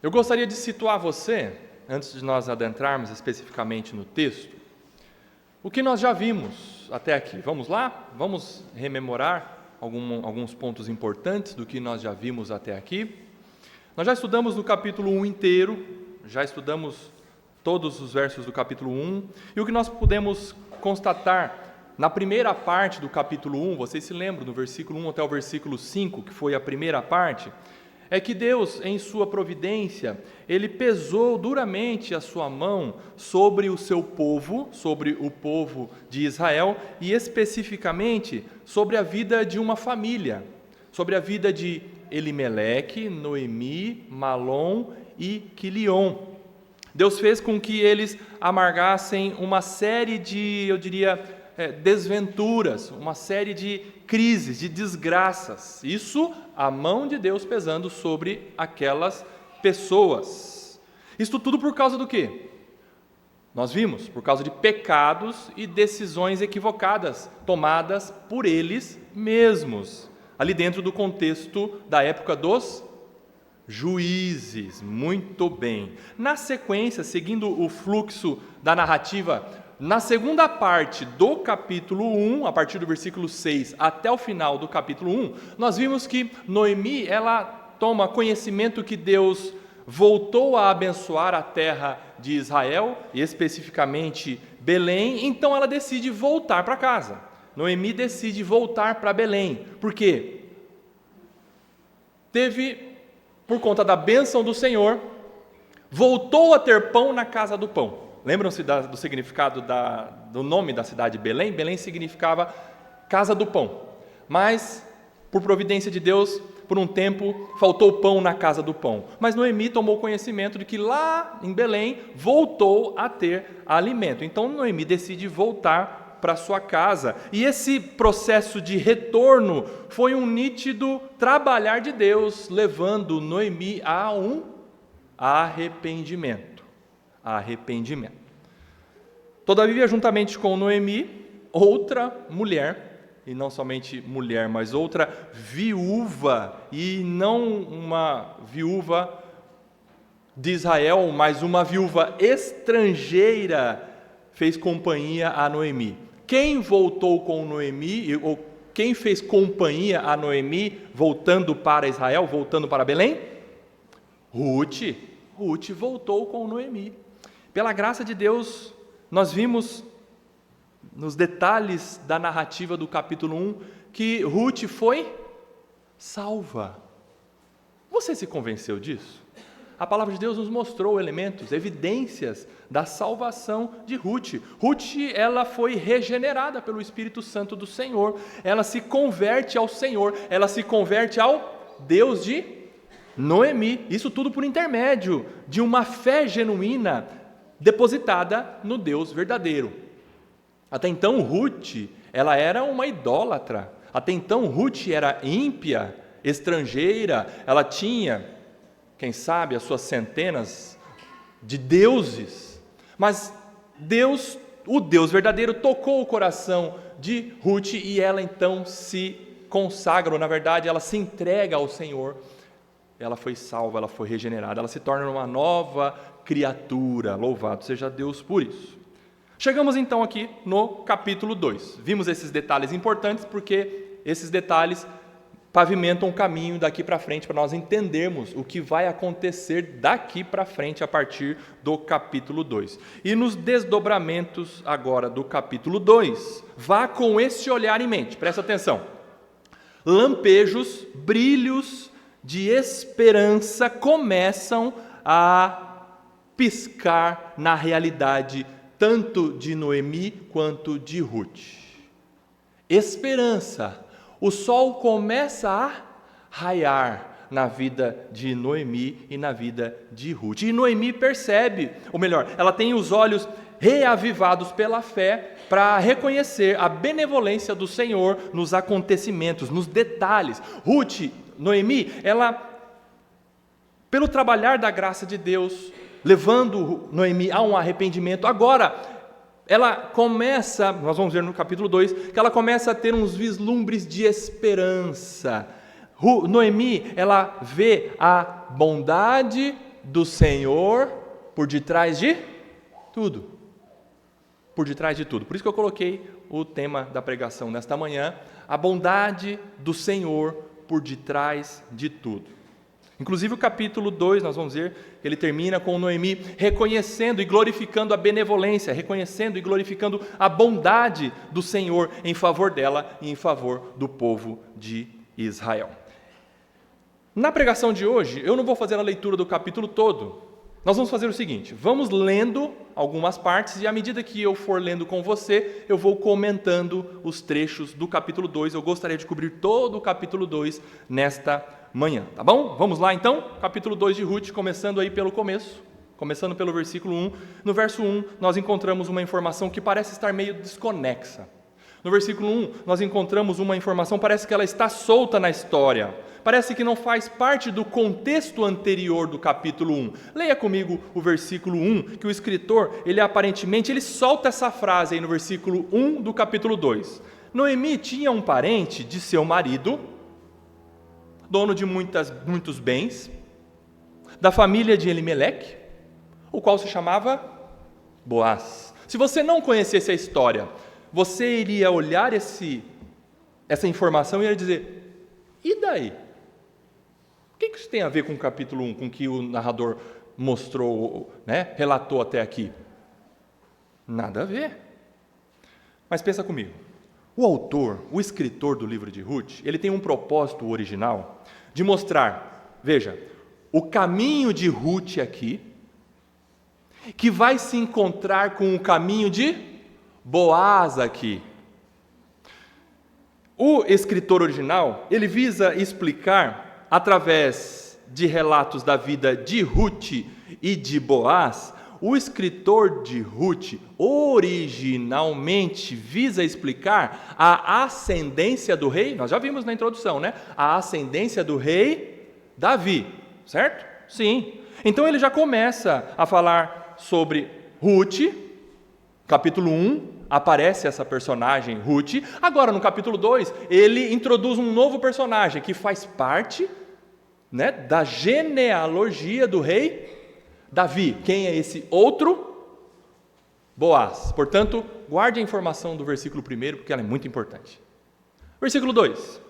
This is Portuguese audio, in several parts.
Eu gostaria de situar você, antes de nós adentrarmos especificamente no texto, o que nós já vimos até aqui. Vamos lá? Vamos rememorar alguns pontos importantes do que nós já vimos até aqui. Nós já estudamos no capítulo 1 inteiro, já estudamos todos os versos do capítulo 1, e o que nós pudemos constatar na primeira parte do capítulo 1, vocês se lembram, do versículo 1 até o versículo 5, que foi a primeira parte, é que Deus, em sua providência, Ele pesou duramente a sua mão sobre o seu povo, sobre o povo de Israel, e especificamente sobre a vida de uma família, sobre a vida de Elimeleque, Noemi, Malom e Quilion. Deus fez com que eles amargassem uma série de, eu diria, desventuras, uma série de crises, de desgraças. Isso, a mão de Deus pesando sobre aquelas pessoas. Isto tudo por causa do quê? Nós vimos, por causa de pecados e decisões equivocadas, tomadas por eles mesmos, ali dentro do contexto da época dos juízes. Muito bem. Na sequência, seguindo o fluxo da narrativa, na segunda parte do capítulo 1, a partir do versículo 6 até o final do capítulo 1, nós vimos que Noemi, ela toma conhecimento que Deus voltou a abençoar a terra de Israel, e especificamente Belém, então ela decide voltar para casa. Noemi decide voltar para Belém. Por quê? Por conta da bênção do Senhor, voltou a ter pão na casa do pão. Lembram-se do significado do nome da cidade Belém? Belém significava casa do pão. Mas, por providência de Deus, por um tempo, faltou pão na casa do pão. Mas Noemi tomou conhecimento de que lá em Belém voltou a ter alimento. Então Noemi decide voltar para sua casa. E esse processo de retorno foi um nítido trabalhar de Deus, levando Noemi a um arrependimento. Todavia, juntamente com Noemi, outra mulher, e não somente mulher, mas outra viúva, e não uma viúva de Israel, mas uma viúva estrangeira, fez companhia a Noemi. Quem voltou com Noemi, ou quem fez companhia a Noemi, voltando para Israel, voltando para Belém? Ruth voltou com Noemi. Pela graça de Deus, nós vimos nos detalhes da narrativa do capítulo 1 que Ruth foi salva. Você se convenceu disso? A palavra de Deus nos mostrou elementos, evidências da salvação de Ruth. Ruth, ela foi regenerada pelo Espírito Santo do Senhor. Ela se converte ao Senhor, ela se converte ao Deus de Noemi. Isso tudo por intermédio de uma fé genuína depositada no Deus verdadeiro. Até então Ruth, ela era uma idólatra. Até então Ruth era ímpia, estrangeira. Ela tinha, quem sabe, as suas centenas de deuses. Mas Deus, o Deus verdadeiro, tocou o coração de Ruth e ela então se consagra, ou na verdade ela se entrega ao Senhor. Ela foi salva, ela foi regenerada, ela se torna uma nova criatura. Louvado seja Deus por isso. Chegamos então aqui no capítulo 2. Vimos esses detalhes importantes porque esses detalhes pavimentam o caminho daqui para frente para nós entendermos o que vai acontecer daqui para frente a partir do capítulo 2. E nos desdobramentos agora do capítulo 2, vá com esse olhar em mente, presta atenção. Lampejos, brilhos de esperança começam a piscar na realidade tanto de Noemi quanto de Ruth. Esperança. O sol começa a raiar na vida de Noemi e na vida de Ruth. E Noemi percebe, ou melhor, ela tem os olhos reavivados pela fé para reconhecer a benevolência do Senhor nos acontecimentos, nos detalhes. Noemi, ela, pelo trabalhar da graça de Deus, levando Noemi a um arrependimento, agora ela começa, nós vamos ver no capítulo 2, que ela começa a ter uns vislumbres de esperança. Noemi, ela vê a bondade do Senhor por detrás de tudo. Por detrás de tudo. Por isso que eu coloquei o tema da pregação nesta manhã, a bondade do Senhor por detrás de tudo. Inclusive o capítulo 2, nós vamos ver, ele termina com Noemi reconhecendo e glorificando a benevolência, reconhecendo e glorificando a bondade do Senhor em favor dela e em favor do povo de Israel. Na pregação de hoje, eu não vou fazer a leitura do capítulo todo. Nós vamos fazer o seguinte, vamos lendo algumas partes e à medida que eu for lendo com você, eu vou comentando os trechos do capítulo 2. Eu gostaria de cobrir todo o capítulo 2 nesta manhã, tá bom? Vamos lá então, capítulo 2 de Ruth, começando aí pelo começo, começando pelo versículo 1. No verso 1, nós encontramos uma informação que parece estar meio desconexa. No versículo 1, nós encontramos uma informação, parece que ela está solta na história. Parece que não faz parte do contexto anterior do capítulo 1. Leia comigo o versículo 1, que o escritor, ele solta essa frase aí no versículo 1 do capítulo 2. Noemi tinha um parente de seu marido, dono de muitos bens, da família de Elimeleque, o qual se chamava Boaz. Se você não conhecesse a história, você iria olhar essa informação e iria dizer, e daí? O que isso tem a ver com o capítulo 1, com o que o narrador mostrou, né, relatou até aqui? Nada a ver. Mas pensa comigo, o autor, o escritor do livro de Ruth, ele tem um propósito original de mostrar, veja, o caminho de Ruth aqui, que vai se encontrar com o caminho de Boaz aqui. O escritor original, ele visa explicar, através de relatos da vida de Ruth e de Boaz, o escritor de Ruth originalmente visa explicar a ascendência do rei, nós já vimos na introdução, né? A ascendência do rei Davi, certo? Sim. Então ele já começa a falar sobre Ruth, capítulo 1, aparece essa personagem Ruth. Agora no capítulo 2, ele introduz um novo personagem que faz parte, né, da genealogia do rei Davi. Quem é esse outro? Boaz. Portanto, guarde a informação do versículo 1, porque ela é muito importante. Versículo 2.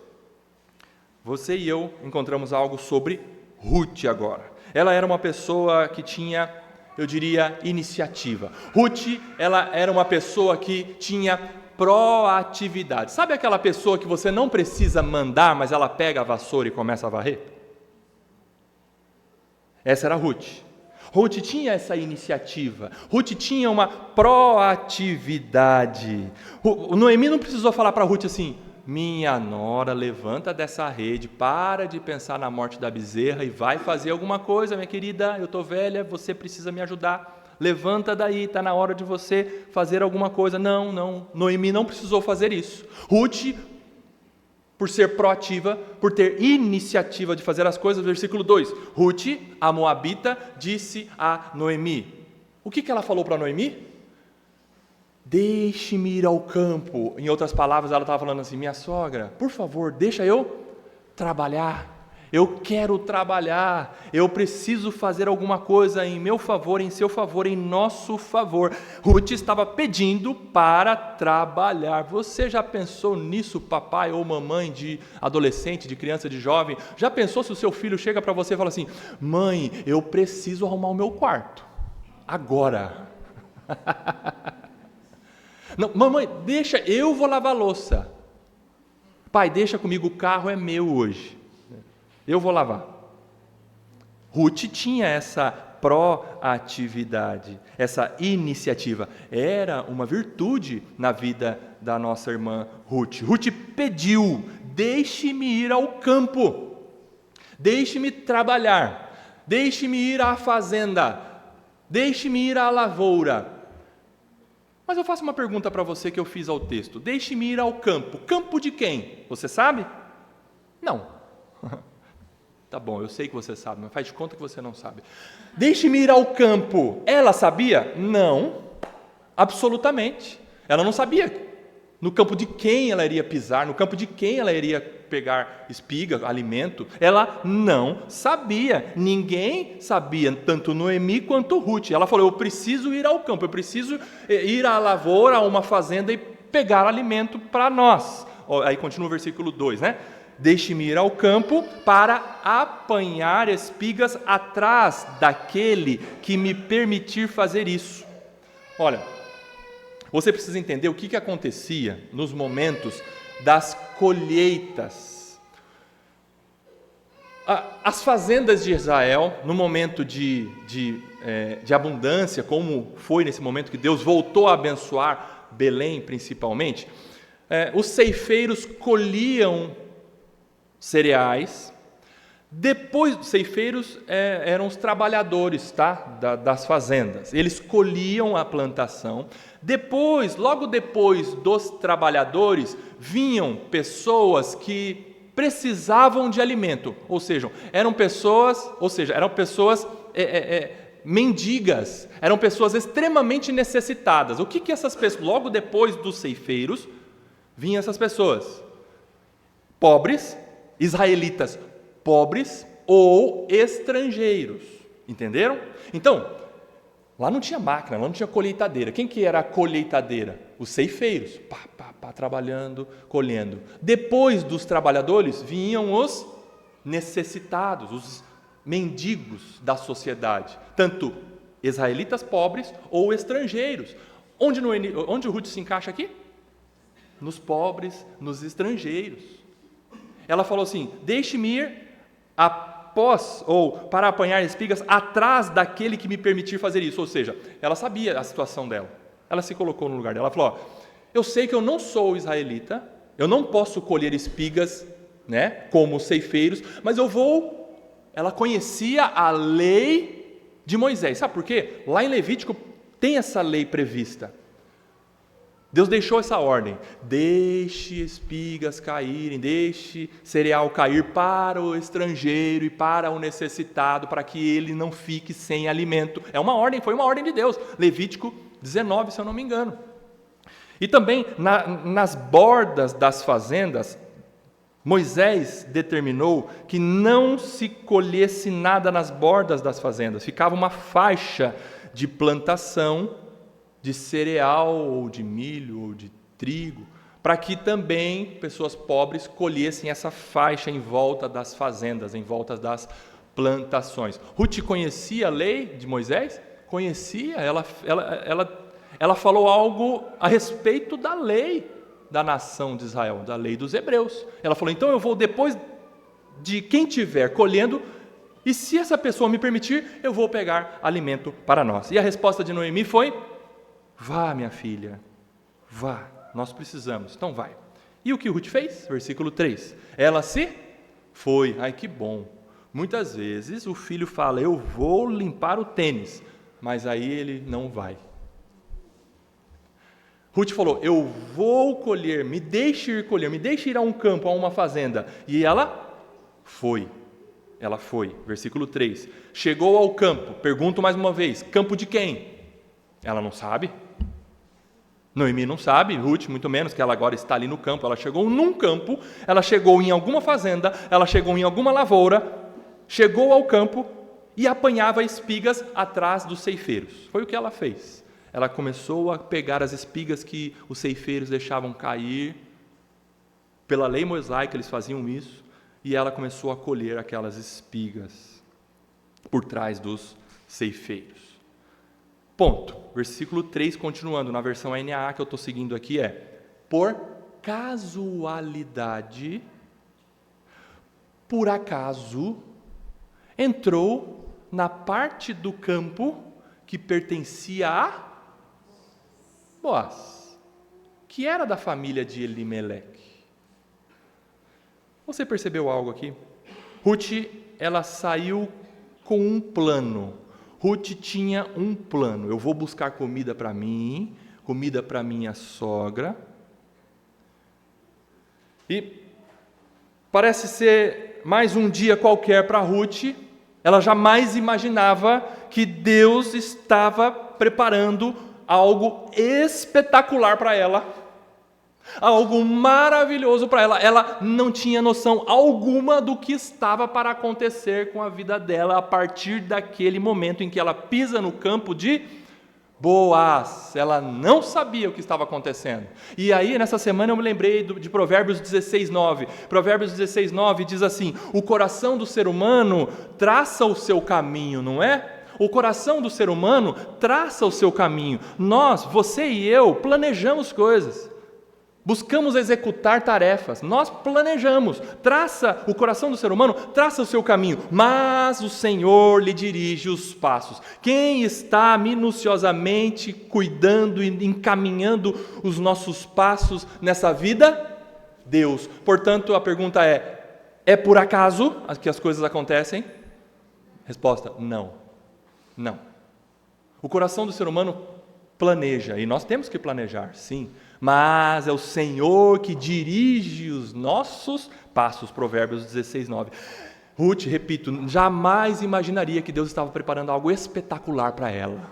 Você e eu encontramos algo sobre Ruth agora. Ela era uma pessoa que tinha, eu diria, iniciativa. Ruth, ela era uma pessoa que tinha proatividade. Sabe aquela pessoa que você não precisa mandar, mas ela pega a vassoura e começa a varrer? Essa era Ruth. Ruth tinha essa iniciativa. Ruth tinha uma proatividade. Noemi não precisou falar para Ruth assim, minha nora, levanta dessa rede, para de pensar na morte da bezerra e vai fazer alguma coisa, minha querida, eu estou velha, você precisa me ajudar. Levanta daí, está na hora de você fazer alguma coisa. Não, Noemi não precisou fazer isso. Ruth, por ser proativa, por ter iniciativa de fazer as coisas, versículo 2, Ruth, a moabita, disse a Noemi. O que ela falou para Noemi? Deixe-me ir ao campo. Em outras palavras, ela estava falando assim, minha sogra, por favor, deixa eu trabalhar. Eu quero trabalhar, eu preciso fazer alguma coisa em meu favor, em seu favor, em nosso favor. Ruth estava pedindo para trabalhar. Você já pensou nisso, papai ou mamãe de adolescente, de criança, de jovem? Já pensou se o seu filho chega para você e fala assim, mãe, eu preciso arrumar o meu quarto, agora. Não, mamãe, deixa, eu vou lavar a louça. Pai, deixa comigo, o carro é meu hoje. Eu vou lavar. Ruth tinha essa proatividade, essa iniciativa. Era uma virtude na vida da nossa irmã Ruth. Ruth pediu, deixe-me ir ao campo, deixe-me trabalhar, deixe-me ir à fazenda, deixe-me ir à lavoura. Mas eu faço uma pergunta para você que eu fiz ao texto. Deixe-me ir ao campo. Campo de quem? Você sabe? Não. Tá bom, eu sei que você sabe, mas faz de conta que você não sabe. Deixe-me ir ao campo. Ela sabia? Não, absolutamente. Ela não sabia no campo de quem ela iria pisar, no campo de quem ela iria pegar espiga, alimento. Ela não sabia, ninguém sabia, tanto Noemi quanto Ruth. Ela falou, eu preciso ir ao campo, eu preciso ir à lavoura, a uma fazenda e pegar alimento para nós. Aí continua o versículo 2, né? Deixe-me ir ao campo para apanhar espigas atrás daquele que me permitir fazer isso. Olha, você precisa entender o que acontecia nos momentos das colheitas. As fazendas de Israel, no momento de abundância, como foi nesse momento que Deus voltou a abençoar Belém principalmente, os ceifeiros colhiam cereais. Depois, os ceifeiros eram os trabalhadores, das fazendas. Eles colhiam a plantação. Depois, logo depois dos trabalhadores, vinham pessoas que precisavam de alimento, ou seja, eram pessoas mendigas, eram pessoas extremamente necessitadas. O que essas pessoas, logo depois dos ceifeiros, vinham essas pessoas? Pobres, israelitas pobres ou estrangeiros, entenderam? Então, lá não tinha máquina, lá não tinha colheitadeira. Quem que era a colheitadeira? Os ceifeiros, trabalhando, colhendo. Depois dos trabalhadores, vinham os necessitados, os mendigos da sociedade, tanto israelitas pobres ou estrangeiros. Onde o Ruth se encaixa aqui? Nos pobres, nos estrangeiros. Ela falou assim, deixe-me ir para apanhar espigas atrás daquele que me permitir fazer isso. Ou seja, ela sabia a situação dela. Ela se colocou no lugar dela. Ela falou, eu sei que eu não sou israelita, eu não posso colher espigas, como os ceifeiros, mas eu vou... Ela conhecia a lei de Moisés. Sabe por quê? Lá em Levítico tem essa lei prevista. Deus deixou essa ordem, deixe espigas caírem, deixe cereal cair para o estrangeiro e para o necessitado, para que ele não fique sem alimento. Foi uma ordem de Deus, Levítico 19, se eu não me engano. E também, nas bordas das fazendas, Moisés determinou que não se colhesse nada nas bordas das fazendas, ficava uma faixa de plantação de cereal, ou de milho, ou de trigo, para que também pessoas pobres colhessem essa faixa em volta das fazendas, em volta das plantações. Ruth conhecia a lei de Moisés? Conhecia, ela falou algo a respeito da lei da nação de Israel, da lei dos hebreus. Ela falou, então eu vou depois de quem estiver colhendo, e se essa pessoa me permitir, eu vou pegar alimento para nós. E a resposta de Noemi foi, vá, minha filha, vá, nós precisamos, então vai. E o que Ruth fez? Versículo 3, ela se foi. Ai, que bom. Muitas vezes o filho fala, eu vou limpar o tênis, mas aí ele não vai. Ruth falou, eu vou colher, me deixe ir colher, me deixe ir a um campo, a uma fazenda. E ela foi. Versículo 3, chegou ao campo, pergunto mais uma vez, campo de quem? Ela não sabe. Noemi não sabe, Ruth muito menos, que ela agora está ali no campo. Ela chegou num campo, ela chegou em alguma fazenda, ela chegou em alguma lavoura, chegou ao campo e apanhava espigas atrás dos ceifeiros. Foi o que ela fez. Ela começou a pegar as espigas que os ceifeiros deixavam cair. Pela lei mosaica eles faziam isso, e ela começou a colher aquelas espigas por trás dos ceifeiros. Ponto. Versículo 3, continuando, na versão NAA que eu estou seguindo aqui por casualidade, por acaso, entrou na parte do campo que pertencia a Boaz, que era da família de Elimeleque. Você percebeu algo aqui? Ruth, ela saiu com um plano. Ruth tinha um plano, eu vou buscar comida para mim, comida para minha sogra. E parece ser mais um dia qualquer para Ruth, ela jamais imaginava que Deus estava preparando algo espetacular para ela, algo maravilhoso para ela. Ela não tinha noção alguma do que estava para acontecer com a vida dela a partir daquele momento em que ela pisa no campo de Boaz. Ela não sabia o que estava acontecendo. E aí, nessa semana, eu me lembrei de Provérbios 16:9. Provérbios 16:9 diz assim: o coração do ser humano traça o seu caminho, não é? O coração do ser humano traça o seu caminho. Nós, você e eu, planejamos coisas. Buscamos executar tarefas, nós planejamos, o coração do ser humano traça o seu caminho, mas o Senhor lhe dirige os passos. Quem está minuciosamente cuidando e encaminhando os nossos passos nessa vida? Deus. Portanto, a pergunta é por acaso que as coisas acontecem? Resposta, não. Não. O coração do ser humano planeja, e nós temos que planejar, sim, mas é o Senhor que dirige os nossos passos, Provérbios 16:9. Ruth, repito, jamais imaginaria que Deus estava preparando algo espetacular para ela.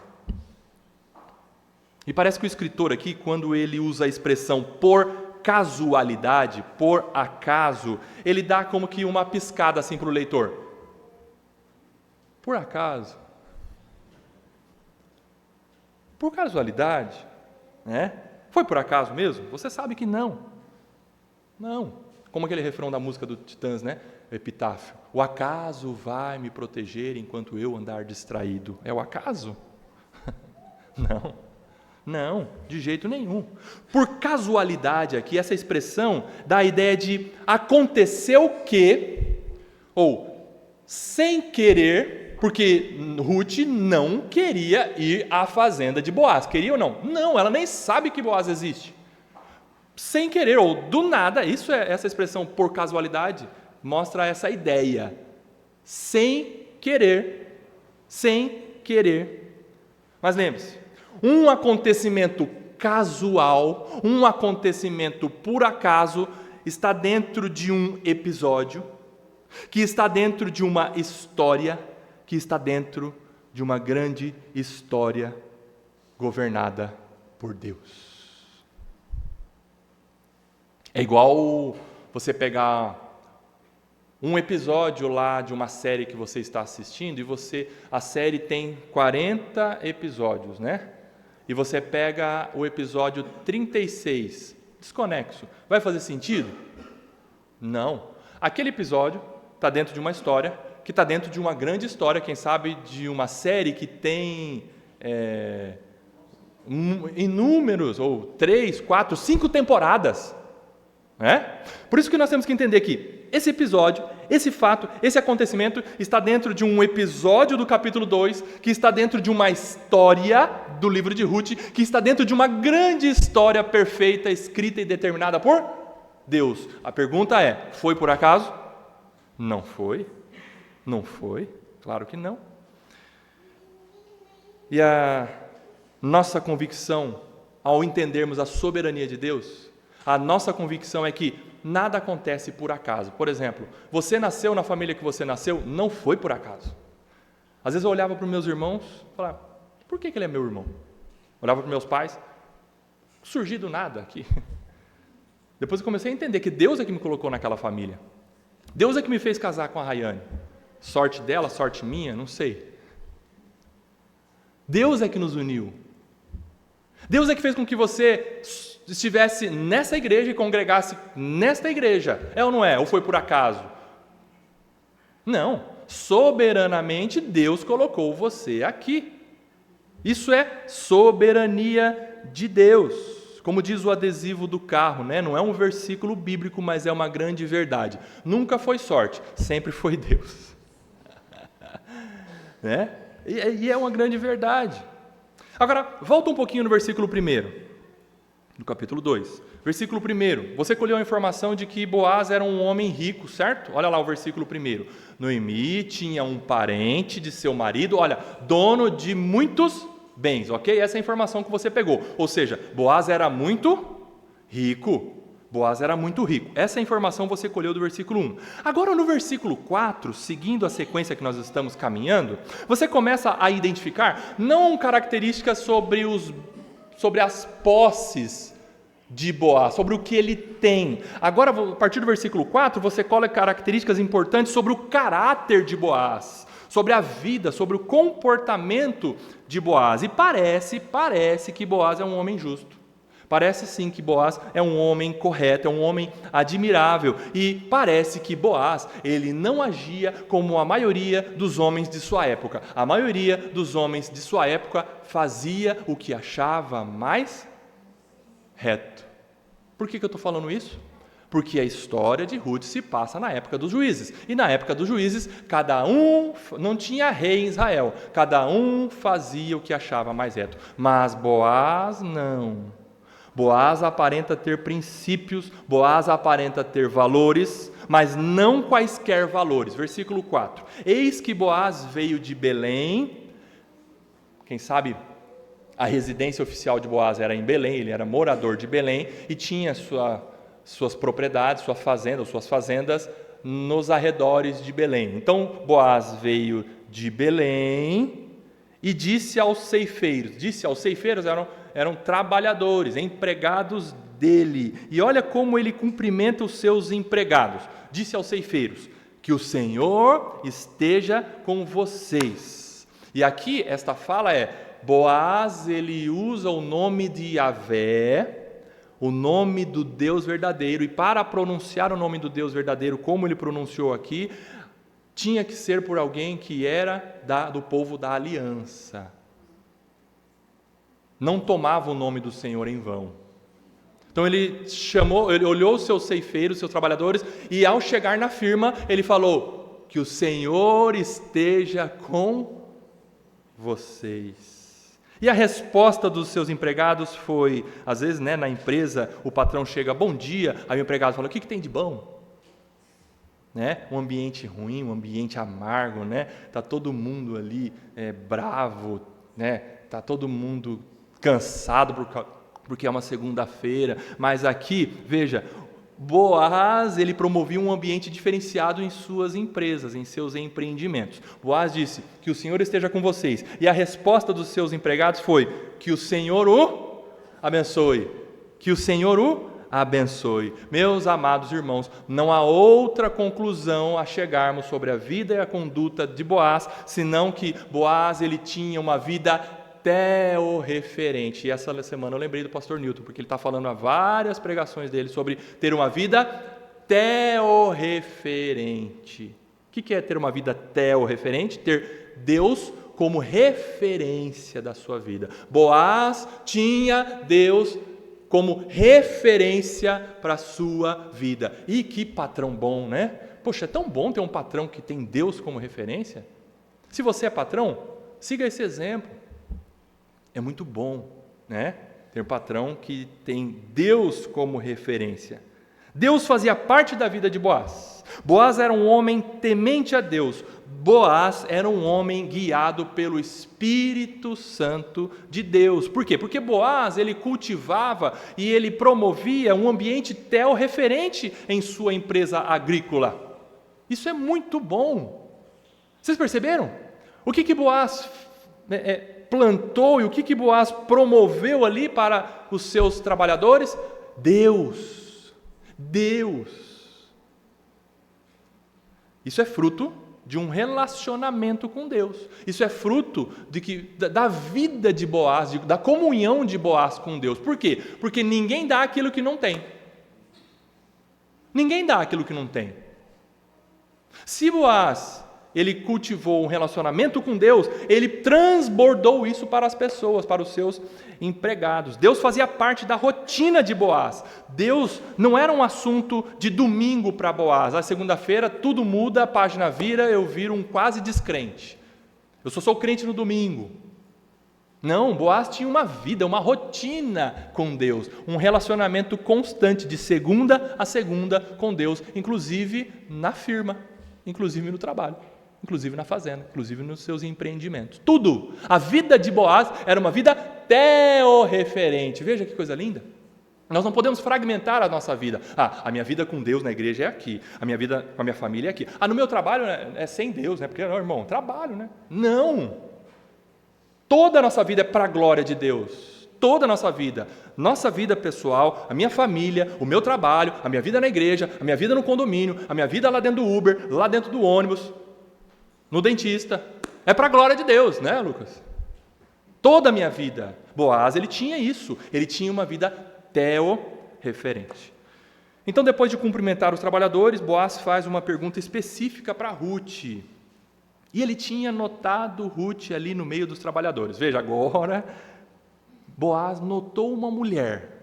E parece que o escritor aqui, quando ele usa a expressão por casualidade, por acaso, ele dá como que uma piscada assim para o leitor. Por acaso? Por casualidade? Né? Foi por acaso mesmo? Você sabe que não. Não. Como aquele refrão da música do Titãs, né? Epitáfio. O acaso vai me proteger enquanto eu andar distraído. É o acaso? Não. Não, de jeito nenhum. Por casualidade aqui, essa expressão dá a ideia de aconteceu que, ou sem querer, porque Ruth não queria ir à fazenda de Boaz. Queria ou não? Não, ela nem sabe que Boaz existe. Sem querer, ou do nada, essa expressão por casualidade mostra essa ideia. Sem querer. Sem querer. Mas lembre-se, um acontecimento casual, um acontecimento por acaso, está dentro de um episódio, que está dentro de uma história, que está dentro de uma grande história governada por Deus. É igual você pegar um episódio lá de uma série que você está assistindo e a série tem 40 episódios, né? E você pega o episódio 36, desconexo. Vai fazer sentido? Não. Aquele episódio está dentro de uma história, que está dentro de uma grande história, quem sabe de uma série que tem inúmeros, ou 3, 4, 5 temporadas. Né? Por isso que nós temos que entender que esse episódio, esse fato, esse acontecimento está dentro de um episódio do capítulo 2, que está dentro de uma história do livro de Ruth, que está dentro de uma grande história perfeita, escrita e determinada por Deus. A pergunta é, foi por acaso? Não foi. Não foi, claro que não. E a nossa convicção, ao entendermos a soberania de Deus, a nossa convicção é que nada acontece por acaso. Por exemplo, você nasceu na família que você nasceu, não foi por acaso. Às vezes eu olhava para os meus irmãos e falava, por que ele é meu irmão? Olhava para os meus pais, surgi do nada aqui. Depois eu comecei a entender que Deus é que me colocou naquela família. Deus é que me fez casar com a Rayane. Sorte dela, sorte minha, não sei. Deus é que nos uniu. Deus é que fez com que você estivesse nessa igreja e congregasse nesta igreja. É ou não é? Ou foi por acaso? Não. Soberanamente Deus colocou você aqui. Isso é soberania de Deus. Como diz o adesivo do carro, né? Não é um versículo bíblico, mas é uma grande verdade. Nunca foi sorte, sempre foi Deus. Né? E é uma grande verdade. Agora, volta um pouquinho no versículo 1, do capítulo 2. Versículo 1, você colheu a informação de que Boaz era um homem rico, certo? Olha lá o versículo 1. Noemi tinha um parente de seu marido, olha, dono de muitos bens, ok? Essa é a informação que você pegou. Ou seja, Boaz era muito rico. Boaz era muito rico. Essa informação você colheu do versículo 1. Agora no versículo 4, seguindo a sequência que nós estamos caminhando, você começa a identificar não características sobre as posses de Boaz, sobre o que ele tem. Agora, a partir do versículo 4, você coloca características importantes sobre o caráter de Boaz, sobre a vida, sobre o comportamento de Boaz. E parece que Boaz é um homem justo. Parece sim que Boaz é um homem correto, é um homem admirável. E parece que Boaz, ele não agia como a maioria dos homens de sua época. A maioria dos homens de sua época fazia o que achava mais reto. Por que eu estou falando isso? Porque a história de Ruth se passa na época dos juízes. E na época dos juízes, cada um, não tinha rei em Israel, cada um fazia o que achava mais reto. Mas Boaz não. Boaz aparenta ter princípios, Boaz aparenta ter valores, mas não quaisquer valores. Versículo 4. Eis que Boaz veio de Belém. Quem sabe a residência oficial de Boaz era em Belém, ele era morador de Belém e tinha suas propriedades, suas fazendas nos arredores de Belém. Então Boaz veio de Belém e disse aos ceifeiros, eram trabalhadores, empregados dele. E olha como ele cumprimenta os seus empregados. Disse aos ceifeiros: que o Senhor esteja com vocês. E aqui esta fala Boaz, ele usa o nome de Yahvé, o nome do Deus verdadeiro, e para pronunciar o nome do Deus verdadeiro, como ele pronunciou aqui, tinha que ser por alguém que era do povo da aliança. Não tomava o nome do Senhor em vão. Então ele olhou os seus ceifeiros, seus trabalhadores, e ao chegar na firma, ele falou: que o Senhor esteja com vocês. E a resposta dos seus empregados foi, às vezes, na empresa, o patrão chega: bom dia, aí o empregado fala: o que tem de bom? Um ambiente ruim, um ambiente amargo, está todo mundo ali bravo, está todo mundo cansado porque é uma segunda-feira. Mas aqui, veja, Boaz, ele promovia um ambiente diferenciado em suas empresas, em seus empreendimentos. Boaz disse: que o Senhor esteja com vocês. E a resposta dos seus empregados foi: que o Senhor o abençoe. Que o Senhor o abençoe. Meus amados irmãos, não há outra conclusão a chegarmos sobre a vida e a conduta de Boaz, senão que Boaz, ele tinha uma vida teorreferente. E essa semana eu lembrei do pastor Newton, porque ele está falando há várias pregações dele sobre ter uma vida teorreferente. O que é ter uma vida teorreferente? Ter Deus como referência da sua vida. Boaz tinha Deus como referência para a sua vida. E que patrão bom, né? Poxa, é tão bom ter um patrão que tem Deus como referência. Se você é patrão, siga esse exemplo. É muito bom, ter um patrão que tem Deus como referência. Deus fazia parte da vida de Boaz. Boaz era um homem temente a Deus. Boaz era um homem guiado pelo Espírito Santo de Deus. Por quê? Porque Boaz, ele cultivava e ele promovia um ambiente teorreferente em sua empresa agrícola. Isso é muito bom. Vocês perceberam? O que Boaz plantou e o que Boaz promoveu ali para os seus trabalhadores? Deus. Isso é fruto de um relacionamento com Deus. Isso é fruto da vida de Boaz, da comunhão de Boaz com Deus. Por quê? Porque ninguém dá aquilo que não tem. Ninguém dá aquilo que não tem. Se Boaz, ele cultivou um relacionamento com Deus, ele transbordou isso para as pessoas, para os seus empregados. Deus fazia parte da rotina de Boaz. Deus não era um assunto de domingo para Boaz. A segunda-feira tudo muda, a página vira, eu viro um quase descrente. Eu só sou crente no domingo. Não, Boaz tinha uma vida, uma rotina com Deus, um relacionamento constante de segunda a segunda com Deus, inclusive na firma, inclusive no trabalho, inclusive na fazenda, inclusive nos seus empreendimentos. Tudo. A vida de Boaz era uma vida teorreferente. Veja que coisa linda. Nós não podemos fragmentar a nossa vida. A minha vida com Deus na igreja é aqui, a minha vida com a minha família é aqui. No meu trabalho é sem Deus, porque, irmão, trabalho, Não. Toda a nossa vida é para a glória de Deus. toda a nossa vida pessoal, a minha família, o meu trabalho, a minha vida na igreja, a minha vida no condomínio, a minha vida lá dentro do Uber, lá dentro do ônibus, no dentista. É para a glória de Deus, né, Lucas? Toda a minha vida. Boaz, ele tinha isso. Ele tinha uma vida teorreferente. Então, depois de cumprimentar os trabalhadores, Boaz faz uma pergunta específica para Ruth. E ele tinha notado Ruth ali no meio dos trabalhadores. Veja, agora, Boaz notou uma mulher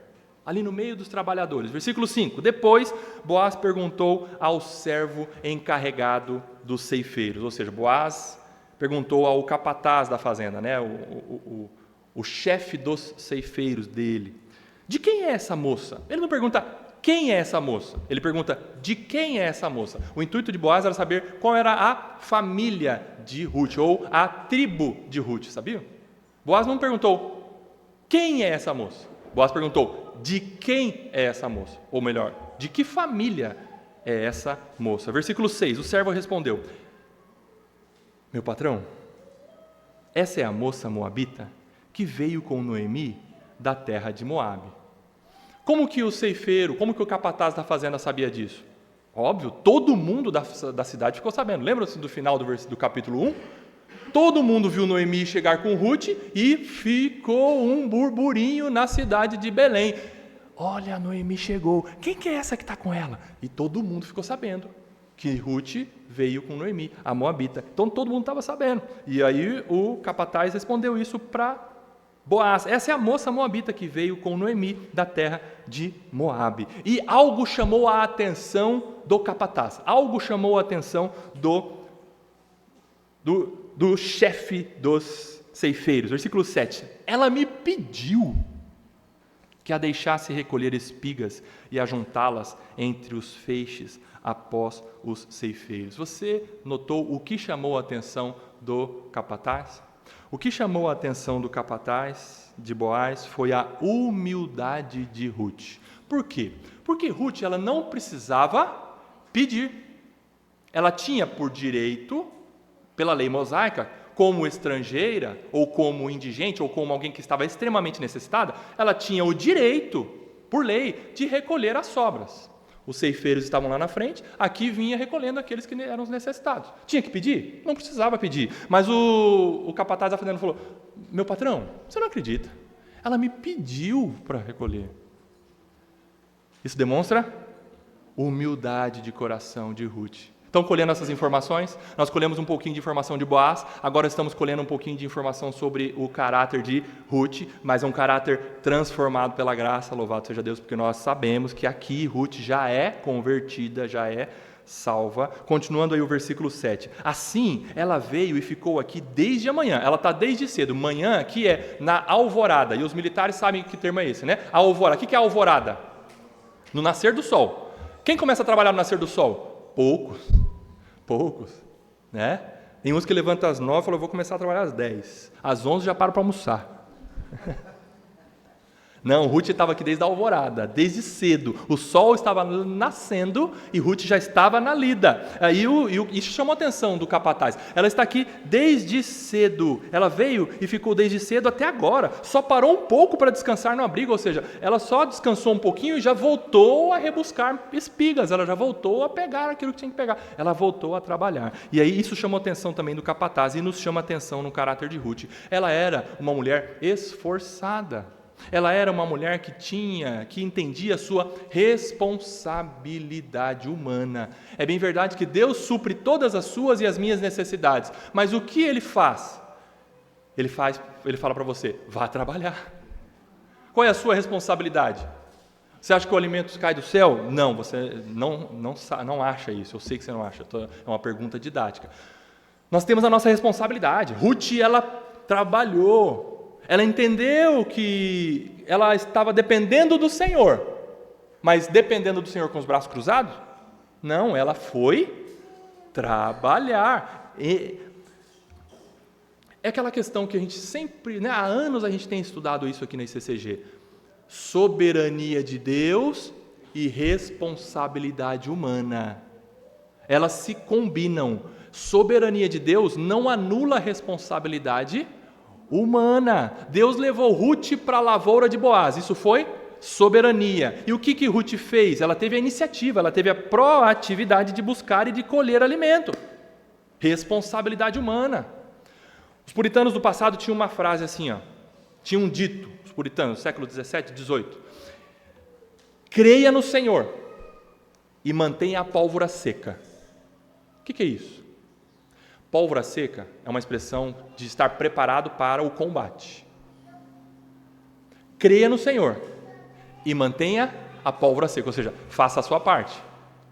ali no meio dos trabalhadores. Versículo 5. Depois, Boaz perguntou ao servo encarregado dos ceifeiros. Ou seja, Boaz perguntou ao capataz da fazenda, né? o chefe dos ceifeiros dele. De quem é essa moça? Ele não pergunta quem é essa moça. Ele pergunta de quem é essa moça. O intuito de Boaz era saber qual era a família de Ruth, ou a tribo de Ruth, sabia? Boaz não perguntou quem é essa moça. Boaz perguntou de quem é essa moça. Ou melhor, de que família é essa moça. Versículo 6, o servo respondeu: meu patrão, essa é a moça moabita que veio com Noemi da terra de Moabe. Como que o ceifeiro, como que o capataz da fazenda sabia disso? Óbvio, todo mundo da cidade ficou sabendo. Lembra-se do final do capítulo 1? Todo mundo viu Noemi chegar com Ruth e ficou um burburinho na cidade de Belém. Olha, a Noemi chegou. Quem que é essa que está com ela? E todo mundo ficou sabendo que Ruth veio com Noemi, a moabita. Então todo mundo estava sabendo. E aí o capataz respondeu isso para Boaz. Essa é a moça moabita que veio com Noemi da terra de Moabe. E algo chamou a atenção do capataz. Algo chamou a atenção do chefe dos ceifeiros. Versículo 7. Ela me pediu que a deixasse recolher espigas e ajuntá-las entre os feixes após os ceifeiros. Você notou o que chamou a atenção do capataz? O que chamou a atenção do capataz de Boaz foi a humildade de Ruth. Por quê? Porque Ruth ela não precisava pedir. Ela tinha por direito, pela lei mosaica, como estrangeira, ou como indigente, ou como alguém que estava extremamente necessitada, ela tinha o direito, por lei, de recolher as sobras. Os ceifeiros estavam lá na frente, aqui vinha recolhendo aqueles que eram os necessitados. Tinha que pedir? Não precisava pedir. Mas o capataz da fazenda falou: meu patrão, você não acredita? Ela me pediu para recolher. Isso demonstra humildade de coração de Ruth. Estão colhendo essas informações? Nós colhemos um pouquinho de informação de Boaz, agora estamos colhendo um pouquinho de informação sobre o caráter de Ruth, mas é um caráter transformado pela graça, louvado seja Deus, porque nós sabemos que aqui Ruth já é convertida, já é salva. Continuando aí o versículo 7. Assim, ela veio e ficou aqui desde a manhã, ela está desde cedo. Manhã aqui é na alvorada, e os militares sabem que termo é esse, né? A alvorada. O que é a alvorada? No nascer do sol. Quem começa a trabalhar no nascer do sol? Poucos, né? Tem uns que levantam às 9 e falam: eu vou começar a trabalhar às 10. Às 11 já paro para almoçar. Não, Ruth estava aqui desde a alvorada, desde cedo. O sol estava nascendo e Ruth já estava na lida. Aí isso chamou a atenção do capataz. Ela está aqui desde cedo. Ela veio e ficou desde cedo até agora. Só parou um pouco para descansar no abrigo, ou seja, ela só descansou um pouquinho e já voltou a rebuscar espigas. Ela já voltou a pegar aquilo que tinha que pegar. Ela voltou a trabalhar. E aí isso chamou a atenção também do capataz e nos chama a atenção no caráter de Ruth. Ela era uma mulher esforçada. Ela era uma mulher que entendia a sua responsabilidade humana. É bem verdade que Deus supre todas as suas e as minhas necessidades, mas o que Ele faz? Ele fala para você: vá trabalhar. Qual é a sua responsabilidade? Você acha que o alimento cai do céu? Não, você não acha isso, eu sei que você não acha, é uma pergunta didática. Nós temos a nossa responsabilidade. Ruth, ela trabalhou. Ela entendeu que ela estava dependendo do Senhor, mas dependendo do Senhor com os braços cruzados? Não, ela foi trabalhar. É aquela questão que a gente sempre, né, há anos a gente tem estudado isso aqui na ICCG. Soberania de Deus e responsabilidade humana. Elas se combinam. Soberania de Deus não anula a responsabilidade humana. humana. Deus levou Ruth para a lavoura de Boaz. Isso foi soberania. E o que Ruth fez? Ela teve a iniciativa, ela teve a proatividade de buscar e de colher alimento. Responsabilidade humana. Os puritanos do passado tinham uma frase assim, tinham um dito, os puritanos, século 17, 18. Creia no Senhor e mantenha a pólvora seca. O que é isso? Pólvora seca é uma expressão de estar preparado para o combate. Creia no Senhor e mantenha a pólvora seca, ou seja, faça a sua parte.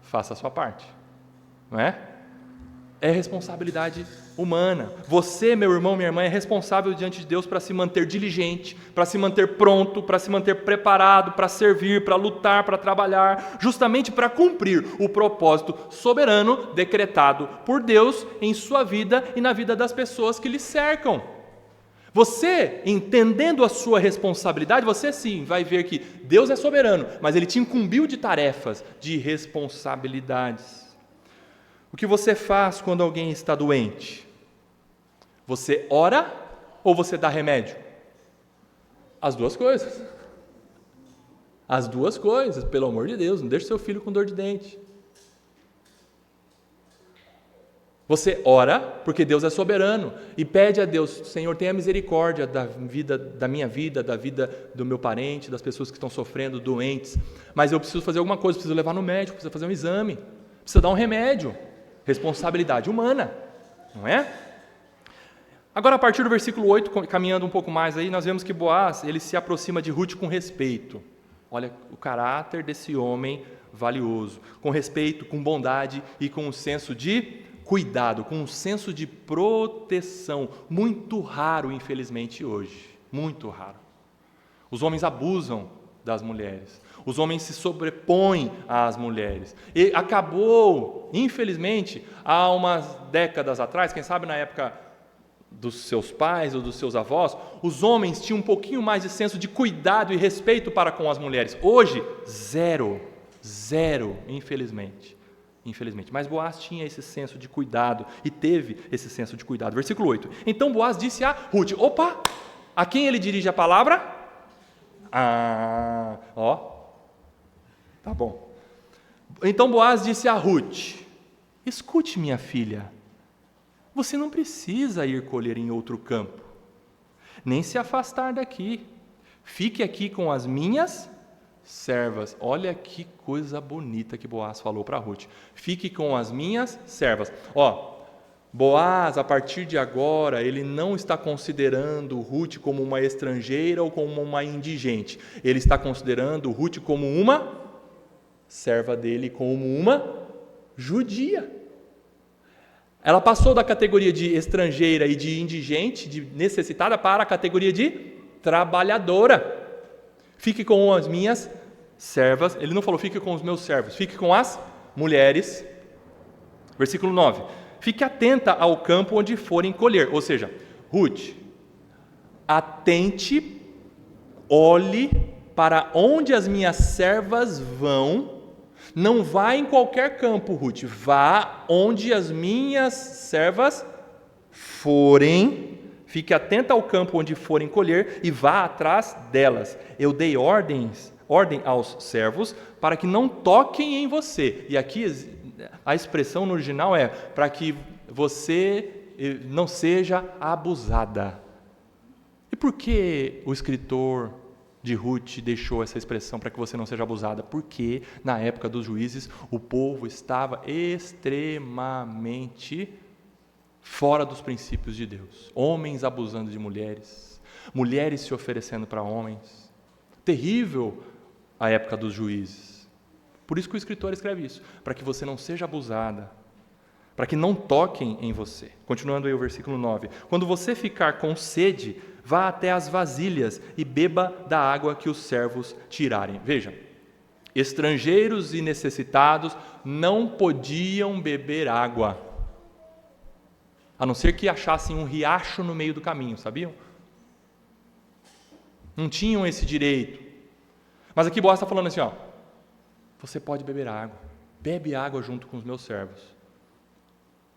Faça a sua parte. Não é? É responsabilidade humana. Você, meu irmão, minha irmã, é responsável diante de Deus para se manter diligente, para se manter pronto, para se manter preparado, para servir, para lutar, para trabalhar, justamente para cumprir o propósito soberano decretado por Deus em sua vida e na vida das pessoas que lhe cercam. Você, entendendo a sua responsabilidade, você sim vai ver que Deus é soberano, mas Ele te incumbiu de tarefas, de responsabilidades. O que você faz quando alguém está doente? Você ora ou você dá remédio? As duas coisas. As duas coisas, pelo amor de Deus, não deixe seu filho com dor de dente. Você ora, porque Deus é soberano, e pede a Deus, Senhor, tenha misericórdia da minha vida, da vida do meu parente, das pessoas que estão sofrendo, doentes, mas eu preciso fazer alguma coisa, preciso levar no médico, preciso fazer um exame, preciso dar um remédio. Responsabilidade humana, não é? Agora, a partir do versículo 8, caminhando um pouco mais aí, nós vemos que Boaz, ele se aproxima de Ruth com respeito. Olha o caráter desse homem valioso, com respeito, com bondade e com um senso de cuidado, com um senso de proteção, muito raro, infelizmente, hoje, muito raro. Os homens abusam das mulheres, os homens se sobrepõem às mulheres, e acabou, infelizmente, há umas décadas atrás, quem sabe na época dos seus pais ou dos seus avós, os homens tinham um pouquinho mais de senso de cuidado e respeito para com as mulheres. Hoje, zero, infelizmente. Mas Boaz tinha esse senso de cuidado e teve esse senso de cuidado. Versículo 8. Então Boaz disse a Ruth, a quem ele dirige a palavra? Tá bom. Então Boaz disse a Ruth, escute, minha filha, você não precisa ir colher em outro campo, nem se afastar daqui. Fique aqui com as minhas servas. Olha que coisa bonita que Boaz falou para Ruth. Fique com as minhas servas. Boaz, a partir de agora, ele não está considerando Ruth como uma estrangeira ou como uma indigente. Ele está considerando Ruth como uma serva dele, como uma judia. Ela passou da categoria de estrangeira e de indigente, de necessitada, para a categoria de trabalhadora. Fique com as minhas servas. Ele não falou fique com os meus servos, fique com as mulheres. Versículo 9. Fique atenta ao campo onde forem colher. Ou seja, Ruth, atente, olhe para onde as minhas servas vão. Não vá em qualquer campo, Ruth. Vá onde as minhas servas forem. Fique atenta ao campo onde forem colher e vá atrás delas. Eu dei ordem aos servos para que não toquem em você. E aqui a expressão no original é para que você não seja abusada. E por que o escritor de Ruth deixou essa expressão para que você não seja abusada? Porque na época dos juízes o povo estava extremamente fora dos princípios de Deus. Homens abusando de mulheres, mulheres se oferecendo para homens. Terrível a época dos juízes. Por isso que o escritor escreve isso, para que você não seja abusada, para que não toquem em você. Continuando aí o versículo 9. Quando você ficar com sede, vá até as vasilhas e beba da água que os servos tirarem. Veja, estrangeiros e necessitados não podiam beber água, a não ser que achassem um riacho no meio do caminho, sabiam? Não tinham esse direito. Mas aqui Boaz está falando assim, você pode beber água, bebe água junto com os meus servos.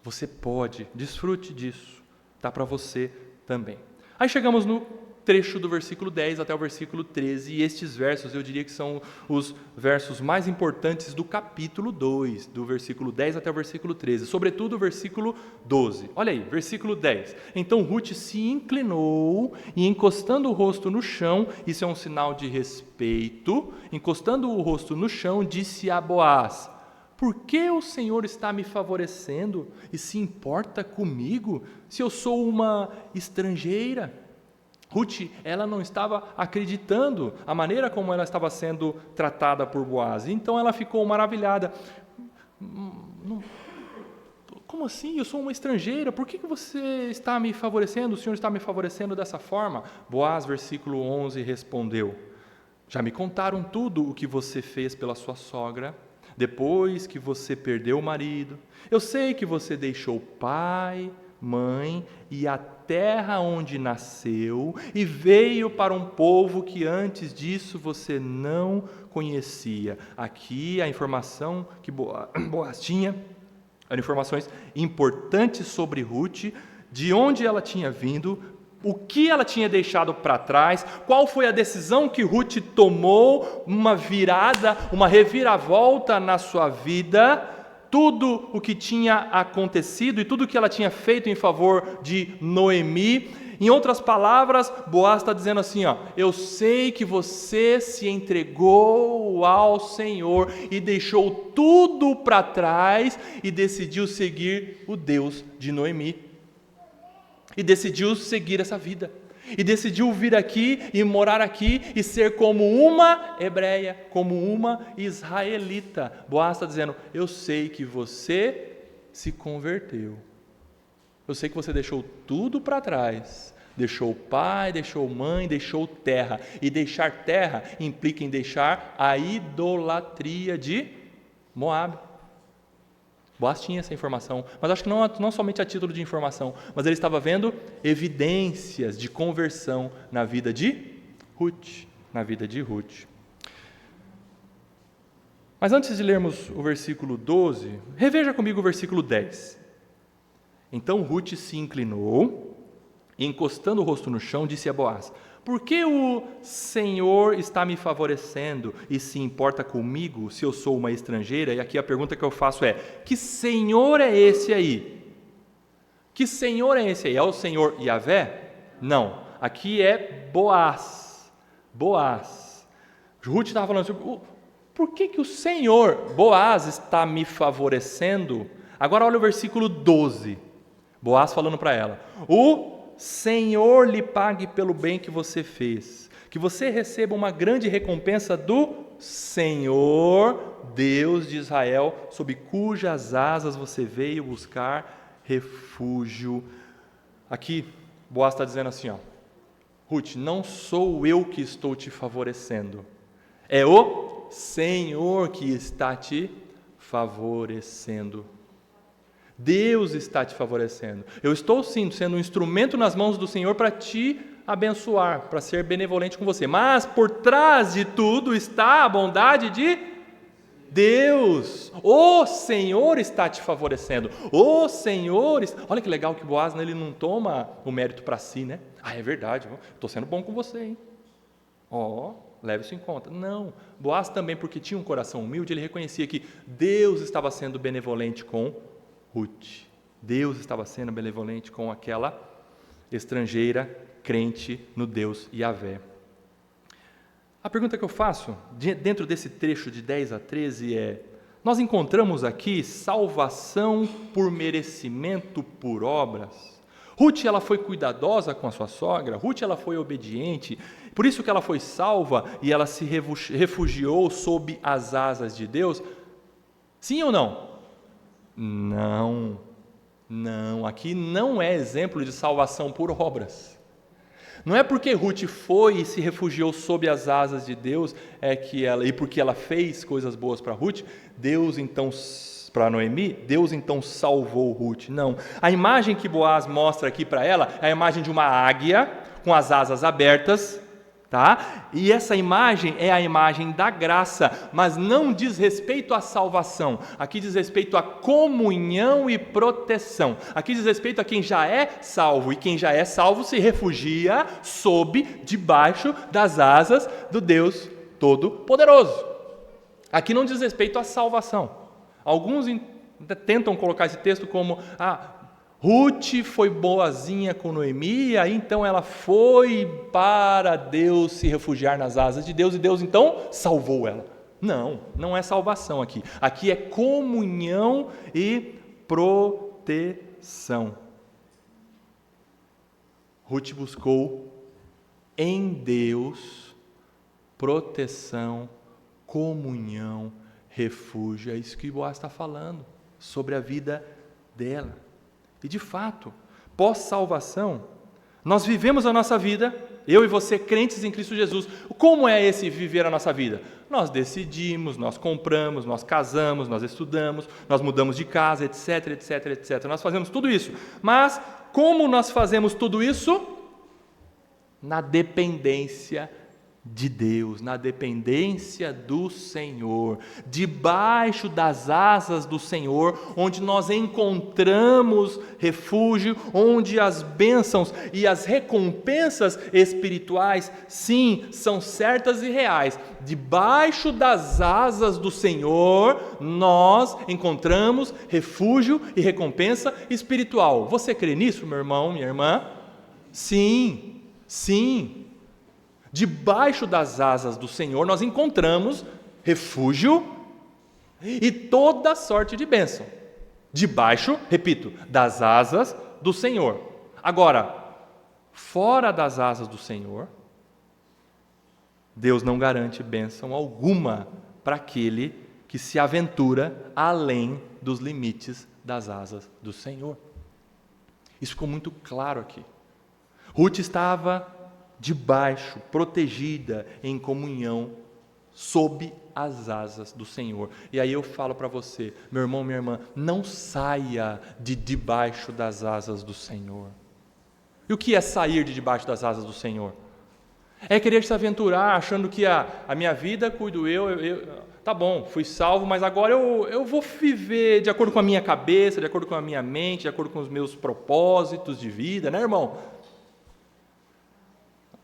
Você pode, desfrute disso, está para você também. Aí chegamos no trecho do versículo 10 até o versículo 13, e estes versos eu diria que são os versos mais importantes do capítulo 2, do versículo 10 até o versículo 13, sobretudo o versículo 12. Olha aí, versículo 10. Então Ruth se inclinou e, encostando o rosto no chão, isso é um sinal de respeito, encostando o rosto no chão, disse a Boaz: por que o Senhor está me favorecendo e se importa comigo, se eu sou uma estrangeira? Ruth, ela não estava acreditando a maneira como ela estava sendo tratada por Boaz. Então ela ficou maravilhada. Como assim? Eu sou uma estrangeira. Por que você está me favorecendo? O Senhor está me favorecendo dessa forma? Boaz, versículo 11, respondeu: já me contaram tudo o que você fez pela sua sogra, depois que você perdeu o marido. Eu sei que você deixou pai, mãe e a terra onde nasceu e veio para um povo que antes disso você não conhecia. Aqui a informação que Boaz tinha eram informações importantes sobre Ruth, de onde ela tinha vindo, o que ela tinha deixado para trás, qual foi a decisão que Ruth tomou, uma virada, uma reviravolta na sua vida, tudo o que tinha acontecido e tudo o que ela tinha feito em favor de Noemi. Em outras palavras, Boaz está dizendo assim, eu sei que você se entregou ao Senhor e deixou tudo para trás e decidiu seguir o Deus de Noemi. E decidiu seguir essa vida. E decidiu vir aqui e morar aqui e ser como uma hebreia, como uma israelita. Boaz está dizendo, eu sei que você se converteu. Eu sei que você deixou tudo para trás. Deixou pai, deixou mãe, deixou terra. E deixar terra implica em deixar a idolatria de Moabe. Boaz tinha essa informação, mas acho que não somente a título de informação, mas ele estava vendo evidências de conversão na vida de Ruth. Mas antes de lermos o versículo 12, reveja comigo o versículo 10. Então Ruth se inclinou e, encostando o rosto no chão, disse a Boaz: por que o Senhor está me favorecendo e se importa comigo se eu sou uma estrangeira? E aqui a pergunta que eu faço é: que Senhor é esse aí? Que Senhor é esse aí? É o Senhor Yahvé? Não, aqui é Boaz. Ruth estava falando assim, por que o Senhor, Boaz, está me favorecendo? Agora olha o versículo 12, Boaz falando para ela: o Senhor lhe pague pelo bem que você fez, que você receba uma grande recompensa do Senhor, Deus de Israel, sob cujas asas você veio buscar refúgio. Aqui, Boaz está dizendo assim, Ruth, não sou eu que estou te favorecendo, é o Senhor que está te favorecendo. Deus está te favorecendo. Eu estou sim sendo um instrumento nas mãos do Senhor para te abençoar, para ser benevolente com você. Mas por trás de tudo está a bondade de Deus. O Senhor está te favorecendo. O Senhor... Olha que legal que Boaz, ele não toma o mérito para si, né? É verdade, estou sendo bom com você, hein? Leve isso em conta. Não, Boaz também, porque tinha um coração humilde, ele reconhecia que Deus estava sendo benevolente com Ruth. Deus estava sendo benevolente com aquela estrangeira crente no Deus Yahvé. A pergunta que eu faço, dentro desse trecho de 10 a 13 é: nós encontramos aqui salvação por merecimento por obras? Ruth, ela foi cuidadosa com a sua sogra, Ruth, ela foi obediente, por isso que ela foi salva e ela se refugiou sob as asas de Deus? Sim ou não? Não, aqui não é exemplo de salvação por obras. Não é porque Ruth foi e se refugiou sob as asas de Deus, e porque ela fez coisas boas para Ruth, para Noemi, Deus então salvou Ruth. Não, a imagem que Boaz mostra aqui para ela é a imagem de uma águia com as asas abertas, tá? E essa imagem é a imagem da graça, mas não diz respeito à salvação. Aqui diz respeito à comunhão e proteção. Aqui diz respeito a quem já é salvo, e quem já é salvo se refugia debaixo das asas do Deus Todo-Poderoso. Aqui não diz respeito à salvação. Alguns tentam colocar esse texto como Ruth foi boazinha com Noemi, e aí então ela foi para Deus se refugiar nas asas de Deus, e Deus então salvou ela. Não, não é salvação aqui. Aqui é comunhão e proteção. Ruth buscou em Deus proteção, comunhão, refúgio. É isso que Boaz está falando sobre a vida dela. E de fato, pós-salvação, nós vivemos a nossa vida, eu e você, crentes em Cristo Jesus. Como é esse viver a nossa vida? Nós decidimos, nós compramos, nós casamos, nós estudamos, nós mudamos de casa, etc, etc, etc. Nós fazemos tudo isso. Mas como nós fazemos tudo isso? Na dependência de Deus, na dependência do Senhor, debaixo das asas do Senhor, onde nós encontramos refúgio, onde as bênçãos e as recompensas espirituais, sim, são certas e reais. Debaixo das asas do Senhor, nós encontramos refúgio e recompensa espiritual. Você crê nisso, meu irmão, minha irmã? Sim, sim. Debaixo das asas do Senhor nós encontramos refúgio e toda sorte de bênção. Debaixo, repito, das asas do Senhor. Agora, fora das asas do Senhor, Deus não garante bênção alguma para aquele que se aventura além dos limites das asas do Senhor. Isso ficou muito claro aqui. Ruth estava debaixo, protegida, em comunhão, sob as asas do Senhor. E aí eu falo para você, meu irmão, minha irmã, não saia de debaixo das asas do Senhor. E o que é sair de debaixo das asas do Senhor? É querer se aventurar, achando que a minha vida cuido eu, tá bom, fui salvo, mas agora eu vou viver de acordo com a minha cabeça, de acordo com a minha mente, de acordo com os meus propósitos de vida, né, irmão?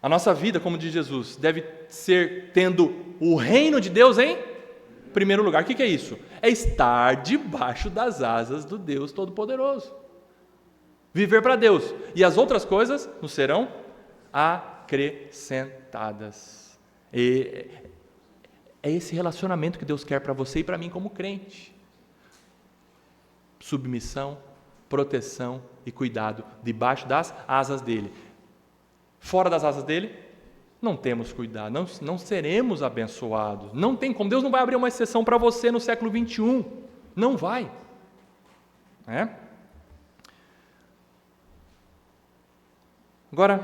A nossa vida, como diz Jesus, deve ser tendo o reino de Deus em primeiro lugar. O que é isso? É estar debaixo das asas do Deus Todo-Poderoso. Viver para Deus. E as outras coisas nos serão acrescentadas. E é esse relacionamento que Deus quer para você e para mim como crente. Submissão, proteção e cuidado debaixo das asas dele. Fora das asas dele, não temos cuidado, não seremos abençoados. Não tem como, Deus não vai abrir uma exceção para você no século 21. Não vai. Agora,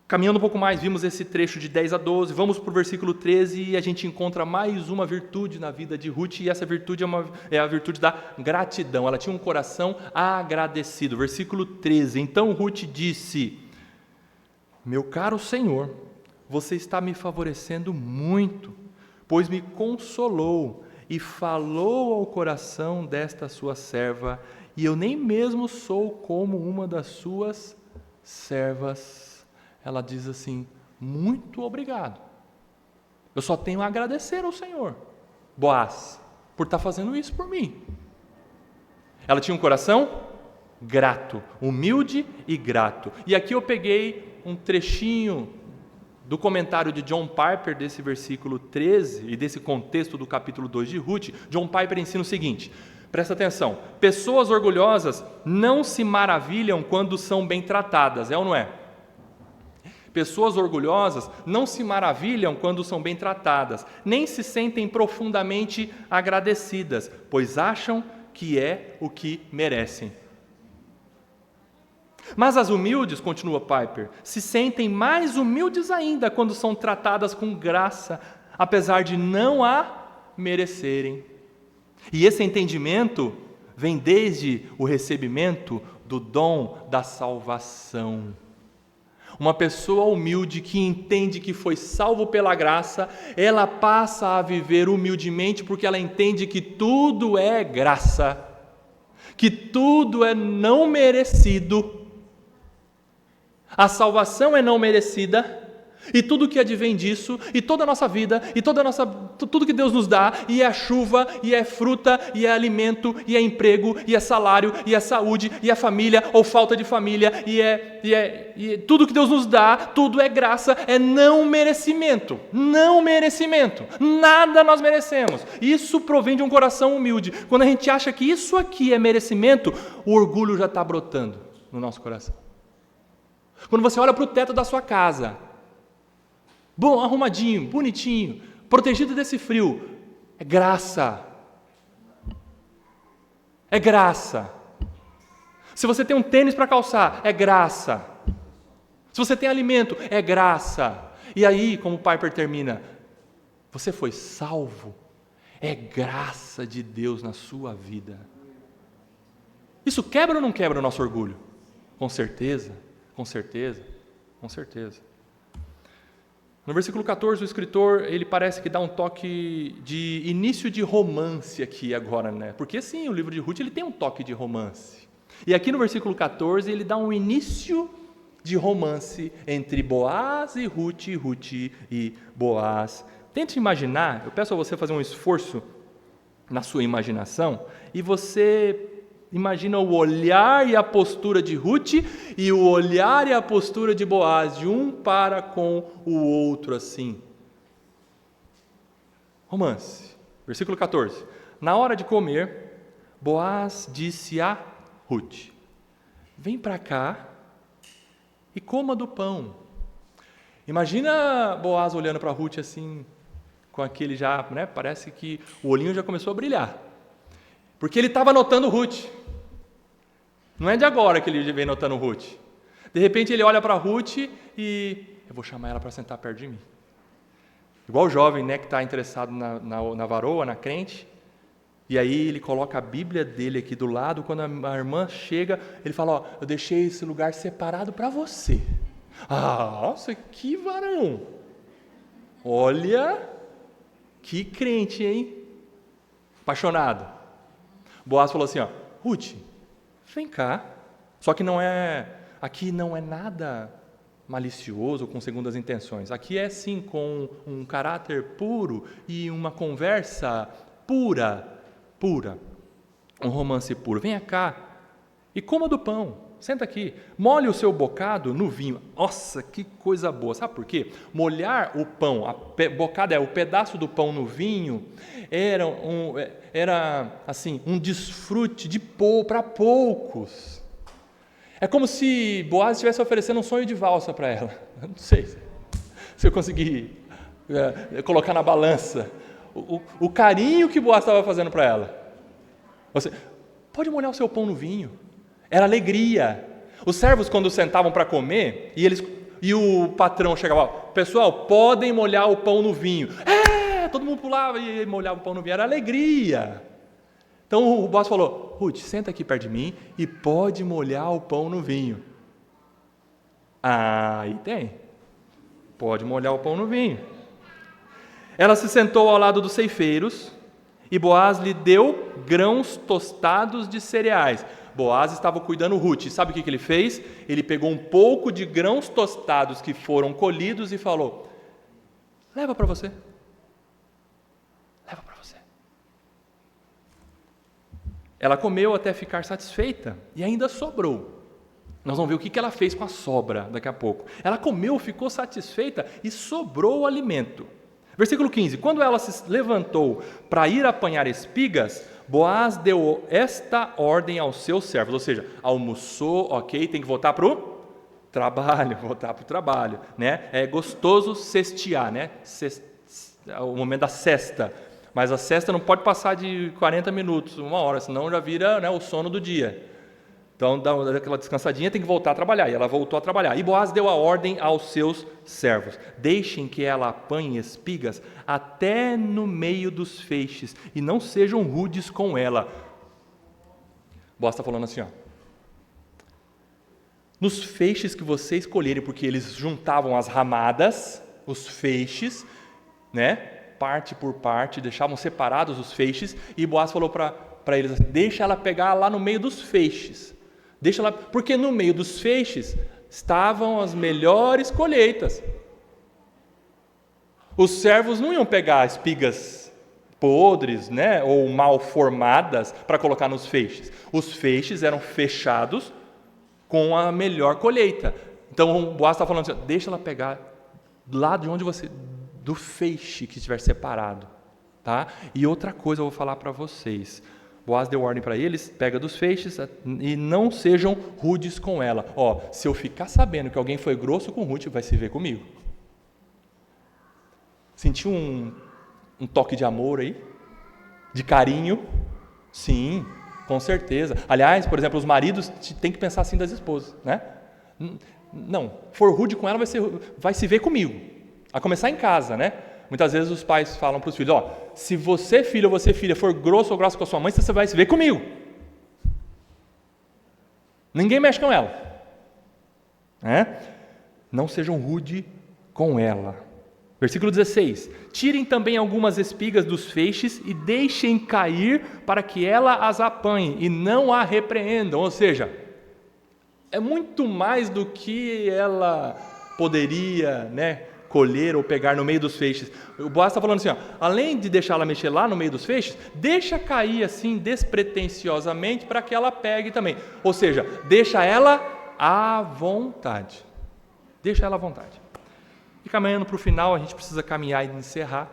caminhando um pouco mais, vimos esse trecho de 10 a 12, vamos para o versículo 13 e a gente encontra mais uma virtude na vida de Ruth, e essa virtude é a virtude da gratidão. Ela tinha um coração agradecido. Versículo 13, então Ruth disse: meu caro Senhor, você está me favorecendo muito, pois me consolou e falou ao coração desta sua serva, e eu nem mesmo sou como uma das suas servas. Ela diz assim: muito obrigado. Eu só tenho a agradecer ao Senhor, Boaz, por estar fazendo isso por mim. Ela tinha um coração grato, humilde e grato. E aqui eu peguei um trechinho do comentário de John Piper desse versículo 13 e desse contexto do capítulo 2 de Ruth. John Piper ensina o seguinte, presta atenção: pessoas orgulhosas não se maravilham quando são bem tratadas, é ou não é? Pessoas orgulhosas não se maravilham quando são bem tratadas, nem se sentem profundamente agradecidas, pois acham que é o que merecem. Mas as humildes, continua Piper, se sentem mais humildes ainda quando são tratadas com graça, apesar de não a merecerem. E esse entendimento vem desde o recebimento do dom da salvação. Uma pessoa humilde que entende que foi salvo pela graça, ela passa a viver humildemente porque ela entende que tudo é graça, que tudo é não merecido. A salvação é não merecida, e tudo que advém disso, e toda a nossa vida, e tudo que Deus nos dá, e é chuva, e é fruta, e é alimento, e é emprego, e é salário, e é saúde, e é família, ou falta de família, e tudo que Deus nos dá, tudo é graça, é não merecimento, nada nós merecemos. Isso provém de um coração humilde. Quando a gente acha que isso aqui é merecimento, o orgulho já está brotando no nosso coração. Quando você olha para o teto da sua casa, bom, arrumadinho, bonitinho, protegido desse frio, é graça. É graça. Se você tem um tênis para calçar, é graça. Se você tem alimento, é graça. E aí, como o Piper termina, você foi salvo, é graça de Deus na sua vida. Isso quebra ou não quebra o nosso orgulho? Com certeza, com certeza, com certeza. No versículo 14, o escritor, ele parece que dá um toque de início de romance aqui agora, né? Porque sim, o livro de Ruth, ele tem um toque de romance. E aqui no versículo 14, ele dá um início de romance entre Boaz e Ruth e Boaz. Tente imaginar, eu peço a você fazer um esforço na sua imaginação, e você imagina o olhar e a postura de Ruth e o olhar e a postura de Boaz, de um para com o outro assim. Romance. Versículo 14. Na hora de comer, Boaz disse a Ruth: vem para cá e coma do pão. Imagina Boaz olhando para Ruth assim, com aquele já, né, parece que o olhinho já começou a brilhar. Porque ele estava notando Ruth. Não é de agora que ele vem notando Ruth. De repente ele olha para Ruth e eu vou chamar ela para sentar perto de mim. Igual o jovem, né, que está interessado na varoa, na crente. E aí ele coloca a Bíblia dele aqui do lado. Quando a irmã chega, ele fala: ó, eu deixei esse lugar separado para você. Ah, nossa, que varão! Olha, que crente, hein? Apaixonado. Boaz falou assim: ó, Ruth, vem cá. Só que aqui não é nada malicioso, com segundas intenções. Aqui é sim com um caráter puro e uma conversa pura, um romance puro. Venha cá e coma do pão. Senta aqui, molhe o seu bocado no vinho. Nossa, que coisa boa. Sabe por quê? Molhar o pão, bocado é o pedaço do pão no vinho, era assim, um desfrute para poucos. É como se Boaz estivesse oferecendo um sonho de valsa para ela. Eu não sei se eu conseguir colocar na balança o carinho que Boaz estava fazendo para ela. Você pode molhar o seu pão no vinho. Era alegria. Os servos, quando sentavam para comer, e o patrão chegava: pessoal, podem molhar o pão no vinho. Todo mundo pulava e molhava o pão no vinho. Era alegria. Então o Boaz falou: Ruth, senta aqui perto de mim e pode molhar o pão no vinho. Aí tem. Pode molhar o pão no vinho. Ela se sentou ao lado dos ceifeiros e Boaz lhe deu grãos tostados de cereais. Boaz estava cuidando Ruth. Sabe o que ele fez? Ele pegou um pouco de grãos tostados que foram colhidos e falou: leva para você. Leva para você. Ela comeu até ficar satisfeita e ainda sobrou. Nós vamos ver o que ela fez com a sobra daqui a pouco. Ela comeu, ficou satisfeita e sobrou o alimento. Versículo 15. Quando ela se levantou para ir apanhar espigas, Boaz deu esta ordem aos seus servos, ou seja, almoçou, ok, tem que voltar para o trabalho, né? É gostoso cestear, né? O momento da cesta, mas a cesta não pode passar de 40 minutos, 1 hora, senão já vira, né, o sono do dia. Então, dá aquela descansadinha, tem que voltar a trabalhar. E ela voltou a trabalhar. E Boaz deu a ordem aos seus servos: deixem que ela apanhe espigas até no meio dos feixes, e não sejam rudes com ela. Boaz está falando assim, ó: nos feixes que você escolherem, porque eles juntavam as ramadas, os feixes, né? Parte por parte, deixavam separados os feixes, e Boaz falou para eles assim, deixa ela pegar lá no meio dos feixes, porque no meio dos feixes estavam as melhores colheitas. Os servos não iam pegar espigas podres, né, ou mal formadas para colocar nos feixes. Os feixes eram fechados com a melhor colheita. Então o Boaz está falando assim, deixa ela pegar lá de onde do feixe que estiver separado, tá? E outra coisa eu vou falar para vocês. Boaz deu ordem para eles, pega dos feixes e não sejam rudes com ela. Se eu ficar sabendo que alguém foi grosso com Ruth, vai se ver comigo. Sentiu um toque de amor aí? De carinho? Sim, com certeza. Aliás, por exemplo, os maridos têm que pensar assim das esposas, né? Não, for rude com ela, vai se ver comigo. A começar em casa, né? Muitas vezes os pais falam para os filhos, se você, filho ou você, filha, for grosso ou grossa com a sua mãe, você vai se ver comigo. Ninguém mexe com ela. Né? Não sejam rude com ela. Versículo 16. Tirem também algumas espigas dos feixes e deixem cair para que ela as apanhe e não a repreendam. Ou seja, é muito mais do que ela poderia, né, colher ou pegar no meio dos feixes. O Boaz está falando assim, além de deixar ela mexer lá no meio dos feixes, deixa cair assim despretensiosamente para que ela pegue também. Ou seja, deixa ela à vontade. Deixa ela à vontade. E caminhando para o final, a gente precisa caminhar e encerrar.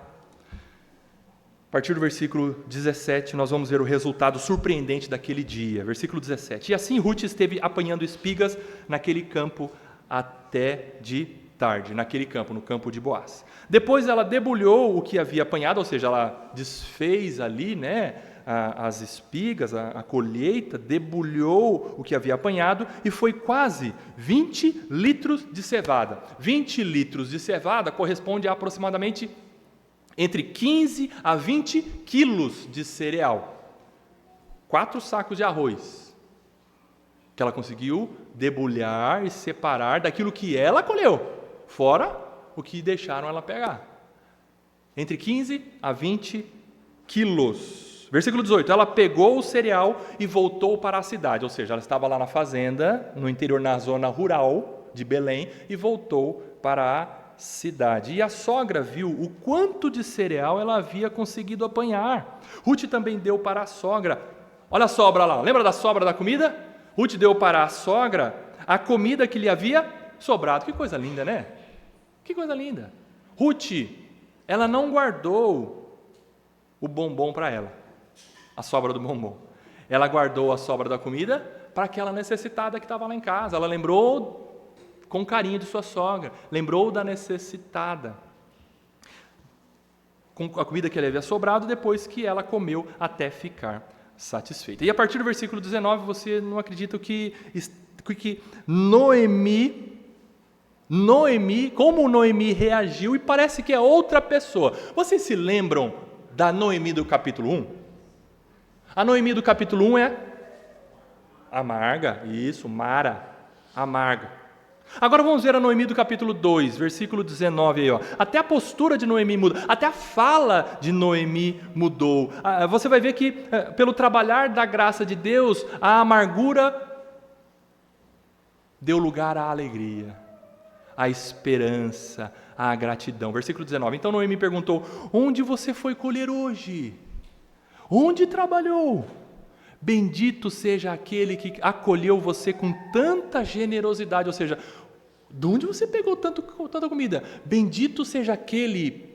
A partir do versículo 17, nós vamos ver o resultado surpreendente daquele dia. Versículo 17. E assim Ruth esteve apanhando espigas naquele campo até de tarde, no campo de Boaz. Depois ela debulhou o que havia apanhado, ou seja, ela desfez ali, né, as espigas, a colheita, debulhou o que havia apanhado e foi quase 20 litros de cevada. 20 litros de cevada corresponde a aproximadamente entre 15 a 20 quilos de cereal. 4 sacos de arroz que ela conseguiu debulhar e separar daquilo que ela colheu, fora o que deixaram ela pegar. Entre 15 a 20 quilos. Versículo 18, ela pegou o cereal e voltou para a cidade, ou seja, ela estava lá na fazenda, no interior, na zona rural de Belém, e voltou para a cidade. E a sogra viu o quanto de cereal ela havia conseguido apanhar. Ruth também deu para a sogra, olha a sobra lá, lembra da sobra da comida? Ruth deu para a sogra a comida que lhe havia sobrado. Que coisa linda, né? Que coisa linda. Ruth, ela não guardou o bombom para ela, a sobra do bombom. Ela guardou a sobra da comida para aquela necessitada que estava lá em casa. Ela lembrou com carinho de sua sogra, lembrou da necessitada, com a comida que ela havia sobrado depois que ela comeu até ficar satisfeita. E a partir do versículo 19, você não acredita que como Noemi reagiu, e parece que é outra pessoa. Vocês se lembram da Noemi do capítulo 1? A Noemi do capítulo 1 é amarga, isso, Mara, amarga. Agora vamos ver a Noemi do capítulo 2, versículo 19 aí, ó. Até a postura de Noemi muda, até a fala de Noemi mudou. Você vai ver que pelo trabalhar da graça de Deus, a amargura deu lugar à alegria, à esperança, à gratidão. Versículo 19. Então Noemi perguntou: onde você foi colher hoje? Onde trabalhou? Bendito seja aquele que acolheu você com tanta generosidade. Ou seja, de onde você pegou tanta comida? Bendito seja aquele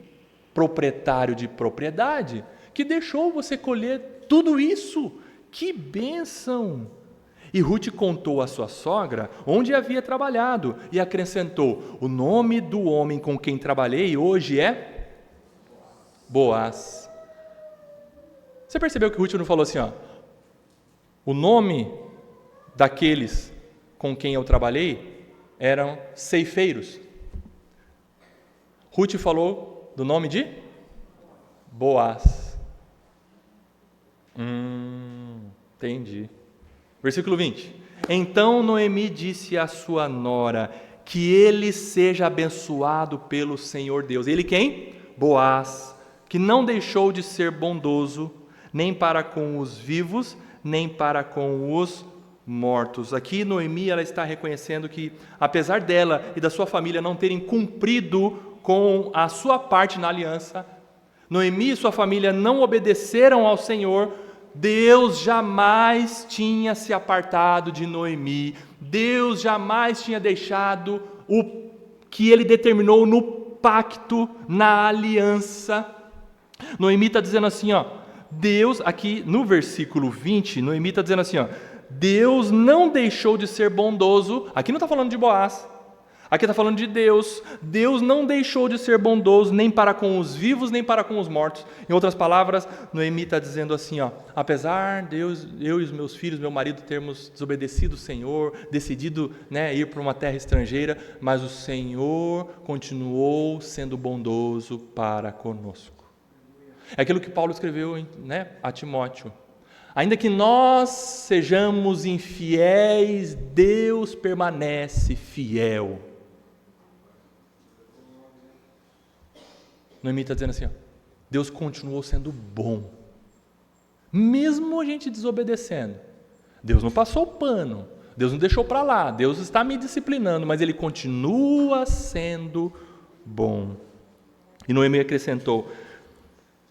proprietário de propriedade que deixou você colher tudo isso. Que bênção! E Ruth contou à sua sogra onde havia trabalhado e acrescentou: o nome do homem com quem trabalhei hoje é Boaz. Você percebeu que Ruth não falou assim, o nome daqueles com quem eu trabalhei eram ceifeiros. Ruth falou do nome de Boaz. Entendi. Versículo 20. Então Noemi disse à sua nora: que ele seja abençoado pelo Senhor Deus. Ele quem? Boaz, que não deixou de ser bondoso, nem para com os vivos, nem para com os mortos. Aqui Noemi, ela está reconhecendo que, apesar dela e da sua família não terem cumprido com a sua parte na aliança, Noemi e sua família não obedeceram ao Senhor, Deus jamais tinha se apartado de Noemi, Deus jamais tinha deixado o que ele determinou no pacto, na aliança. Noemi está dizendo assim, ó, Deus, aqui no versículo 20, Noemi está dizendo assim, ó, Deus não deixou de ser bondoso, aqui não está falando de Boaz, aqui está falando de Deus. Deus não deixou de ser bondoso nem para com os vivos, nem para com os mortos. Em outras palavras, Noemi está dizendo assim, ó, apesar de eu e os meus filhos, meu marido, termos desobedecido o Senhor, decidido, ir para uma terra estrangeira, mas o Senhor continuou sendo bondoso para conosco. É aquilo que Paulo escreveu, a Timóteo. Ainda que nós sejamos infiéis, Deus permanece fiel. Noemi está dizendo assim, ó, Deus continuou sendo bom, mesmo a gente desobedecendo. Deus não passou o pano, Deus não deixou para lá, Deus está me disciplinando, mas Ele continua sendo bom. E Noemi acrescentou,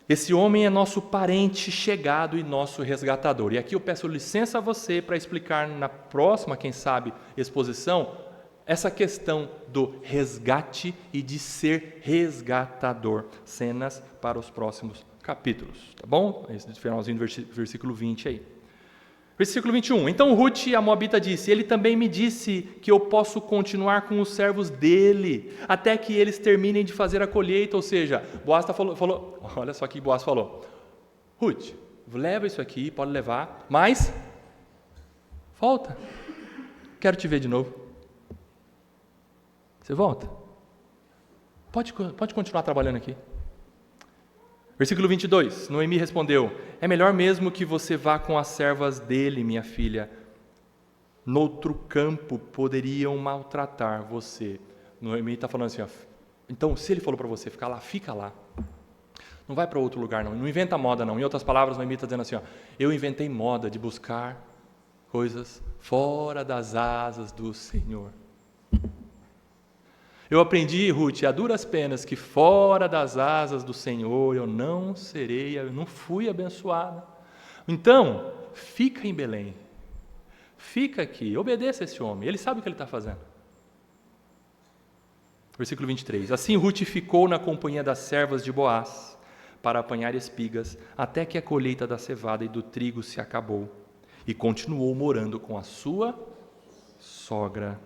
esse homem é nosso parente chegado e nosso resgatador. E aqui eu peço licença a você para explicar na próxima, quem sabe, exposição, essa questão do resgate e de ser resgatador. Cenas para os próximos capítulos, tá bom? Esse finalzinho do versículo 20 aí. Versículo 21. Então Ruth, a moabita, disse, ele também me disse que eu posso continuar com os servos dele, até que eles terminem de fazer a colheita. Ou seja, Boaz falou, olha só o que Boaz falou, Ruth, leva isso aqui, pode levar, mas volta, quero te ver de novo. Você volta? Pode continuar trabalhando aqui. Versículo 22, Noemi respondeu, é melhor mesmo que você vá com as servas dele, minha filha. Noutro campo poderiam maltratar você. Noemi está falando assim, ó, então se ele falou para você ficar lá, fica lá. Não vai para outro lugar não inventa moda não. Em outras palavras, Noemi está dizendo assim, ó, eu inventei moda de buscar coisas fora das asas do Senhor. Eu aprendi, Ruth, a duras penas, que fora das asas do Senhor eu não fui abençoada. Então, fica em Belém, fica aqui, obedeça esse homem, ele sabe o que ele está fazendo. Versículo 23, assim Ruth ficou na companhia das servas de Boaz, para apanhar espigas, até que a colheita da cevada e do trigo se acabou, e continuou morando com a sua sogra.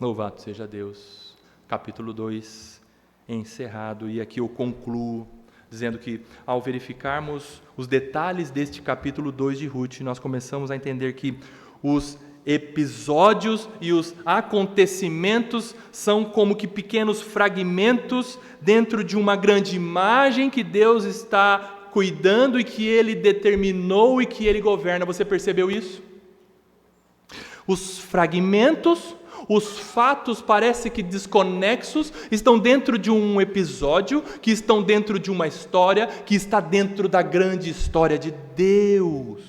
Louvado seja Deus. Capítulo 2 encerrado, e aqui eu concluo dizendo que ao verificarmos os detalhes deste capítulo 2 de Ruth, nós começamos a entender que os episódios e os acontecimentos são como que pequenos fragmentos dentro de uma grande imagem que Deus está cuidando e que Ele determinou e que Ele governa. Você percebeu isso? Os fragmentos, os fatos parece que desconexos, estão dentro de um episódio, que estão dentro de uma história, que está dentro da grande história de Deus.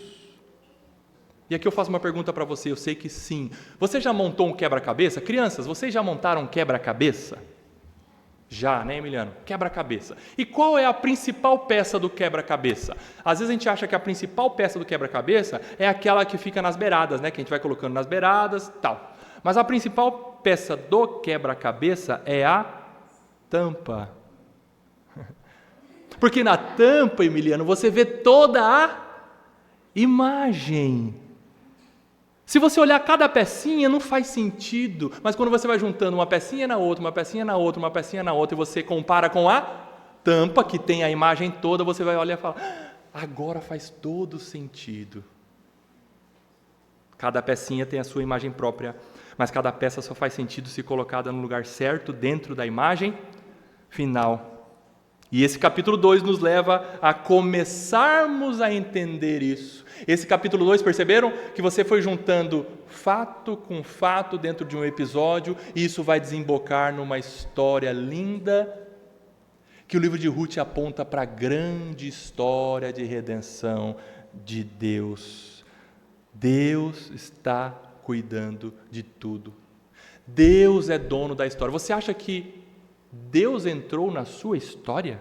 E aqui eu faço uma pergunta para você, eu sei que sim. Você já montou um quebra-cabeça? Crianças, vocês já montaram um quebra-cabeça? Já, né, Emiliano? Quebra-cabeça. E qual é a principal peça do quebra-cabeça? Às vezes a gente acha que a principal peça do quebra-cabeça é aquela que fica nas beiradas, né? Que a gente vai colocando nas beiradas, tal. Mas a principal peça do quebra-cabeça é a tampa. Porque na tampa, Emiliano, você vê toda a imagem. Se você olhar cada pecinha, não faz sentido. Mas quando você vai juntando uma pecinha na outra, uma pecinha na outra, uma pecinha na outra, e você compara com a tampa, que tem a imagem toda, você vai olhar e falar, agora faz todo sentido. Cada pecinha tem a sua imagem própria, mas cada peça só faz sentido se colocada no lugar certo, dentro da imagem final. E esse capítulo 2 nos leva a começarmos a entender isso. Esse capítulo 2, perceberam? Que você foi juntando fato com fato dentro de um episódio, e isso vai desembocar numa história linda, que o livro de Ruth aponta para a grande história de redenção de Deus. Deus está cuidando de tudo. Deus é dono da história. Você acha que Deus entrou na sua história?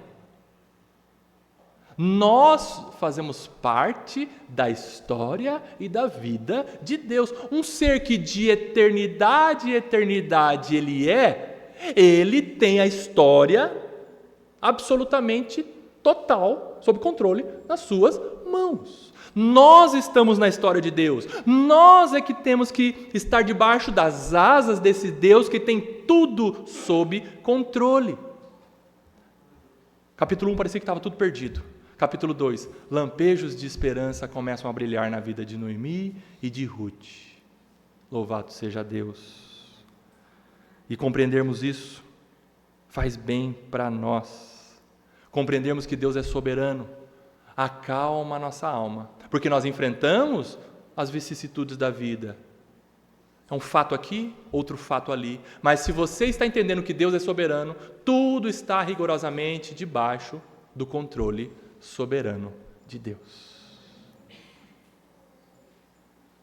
Nós fazemos parte da história e da vida de Deus. Um ser que de eternidade em eternidade ele tem a história absolutamente total, sob controle, nas suas mãos. Nós estamos na história de Deus. Nós é que temos que estar debaixo das asas desse Deus que tem tudo sob controle. Capítulo 1 parecia que estava tudo perdido. Capítulo 2, lampejos de esperança começam a brilhar na vida de Noemi e de Ruth. Louvado seja Deus. E compreendermos isso faz bem para nós. Compreendermos que Deus é soberano acalma a nossa alma, porque nós enfrentamos as vicissitudes da vida. É um fato aqui, outro fato ali. Mas se você está entendendo que Deus é soberano, tudo está rigorosamente debaixo do controle soberano de Deus.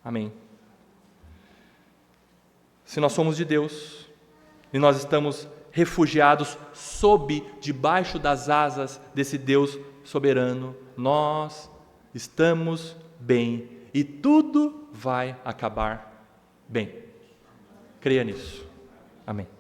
Amém. Se nós somos de Deus e nós estamos refugiados debaixo das asas desse Deus soberano, nós estamos bem e tudo vai acabar bem. Creia nisso. Amém.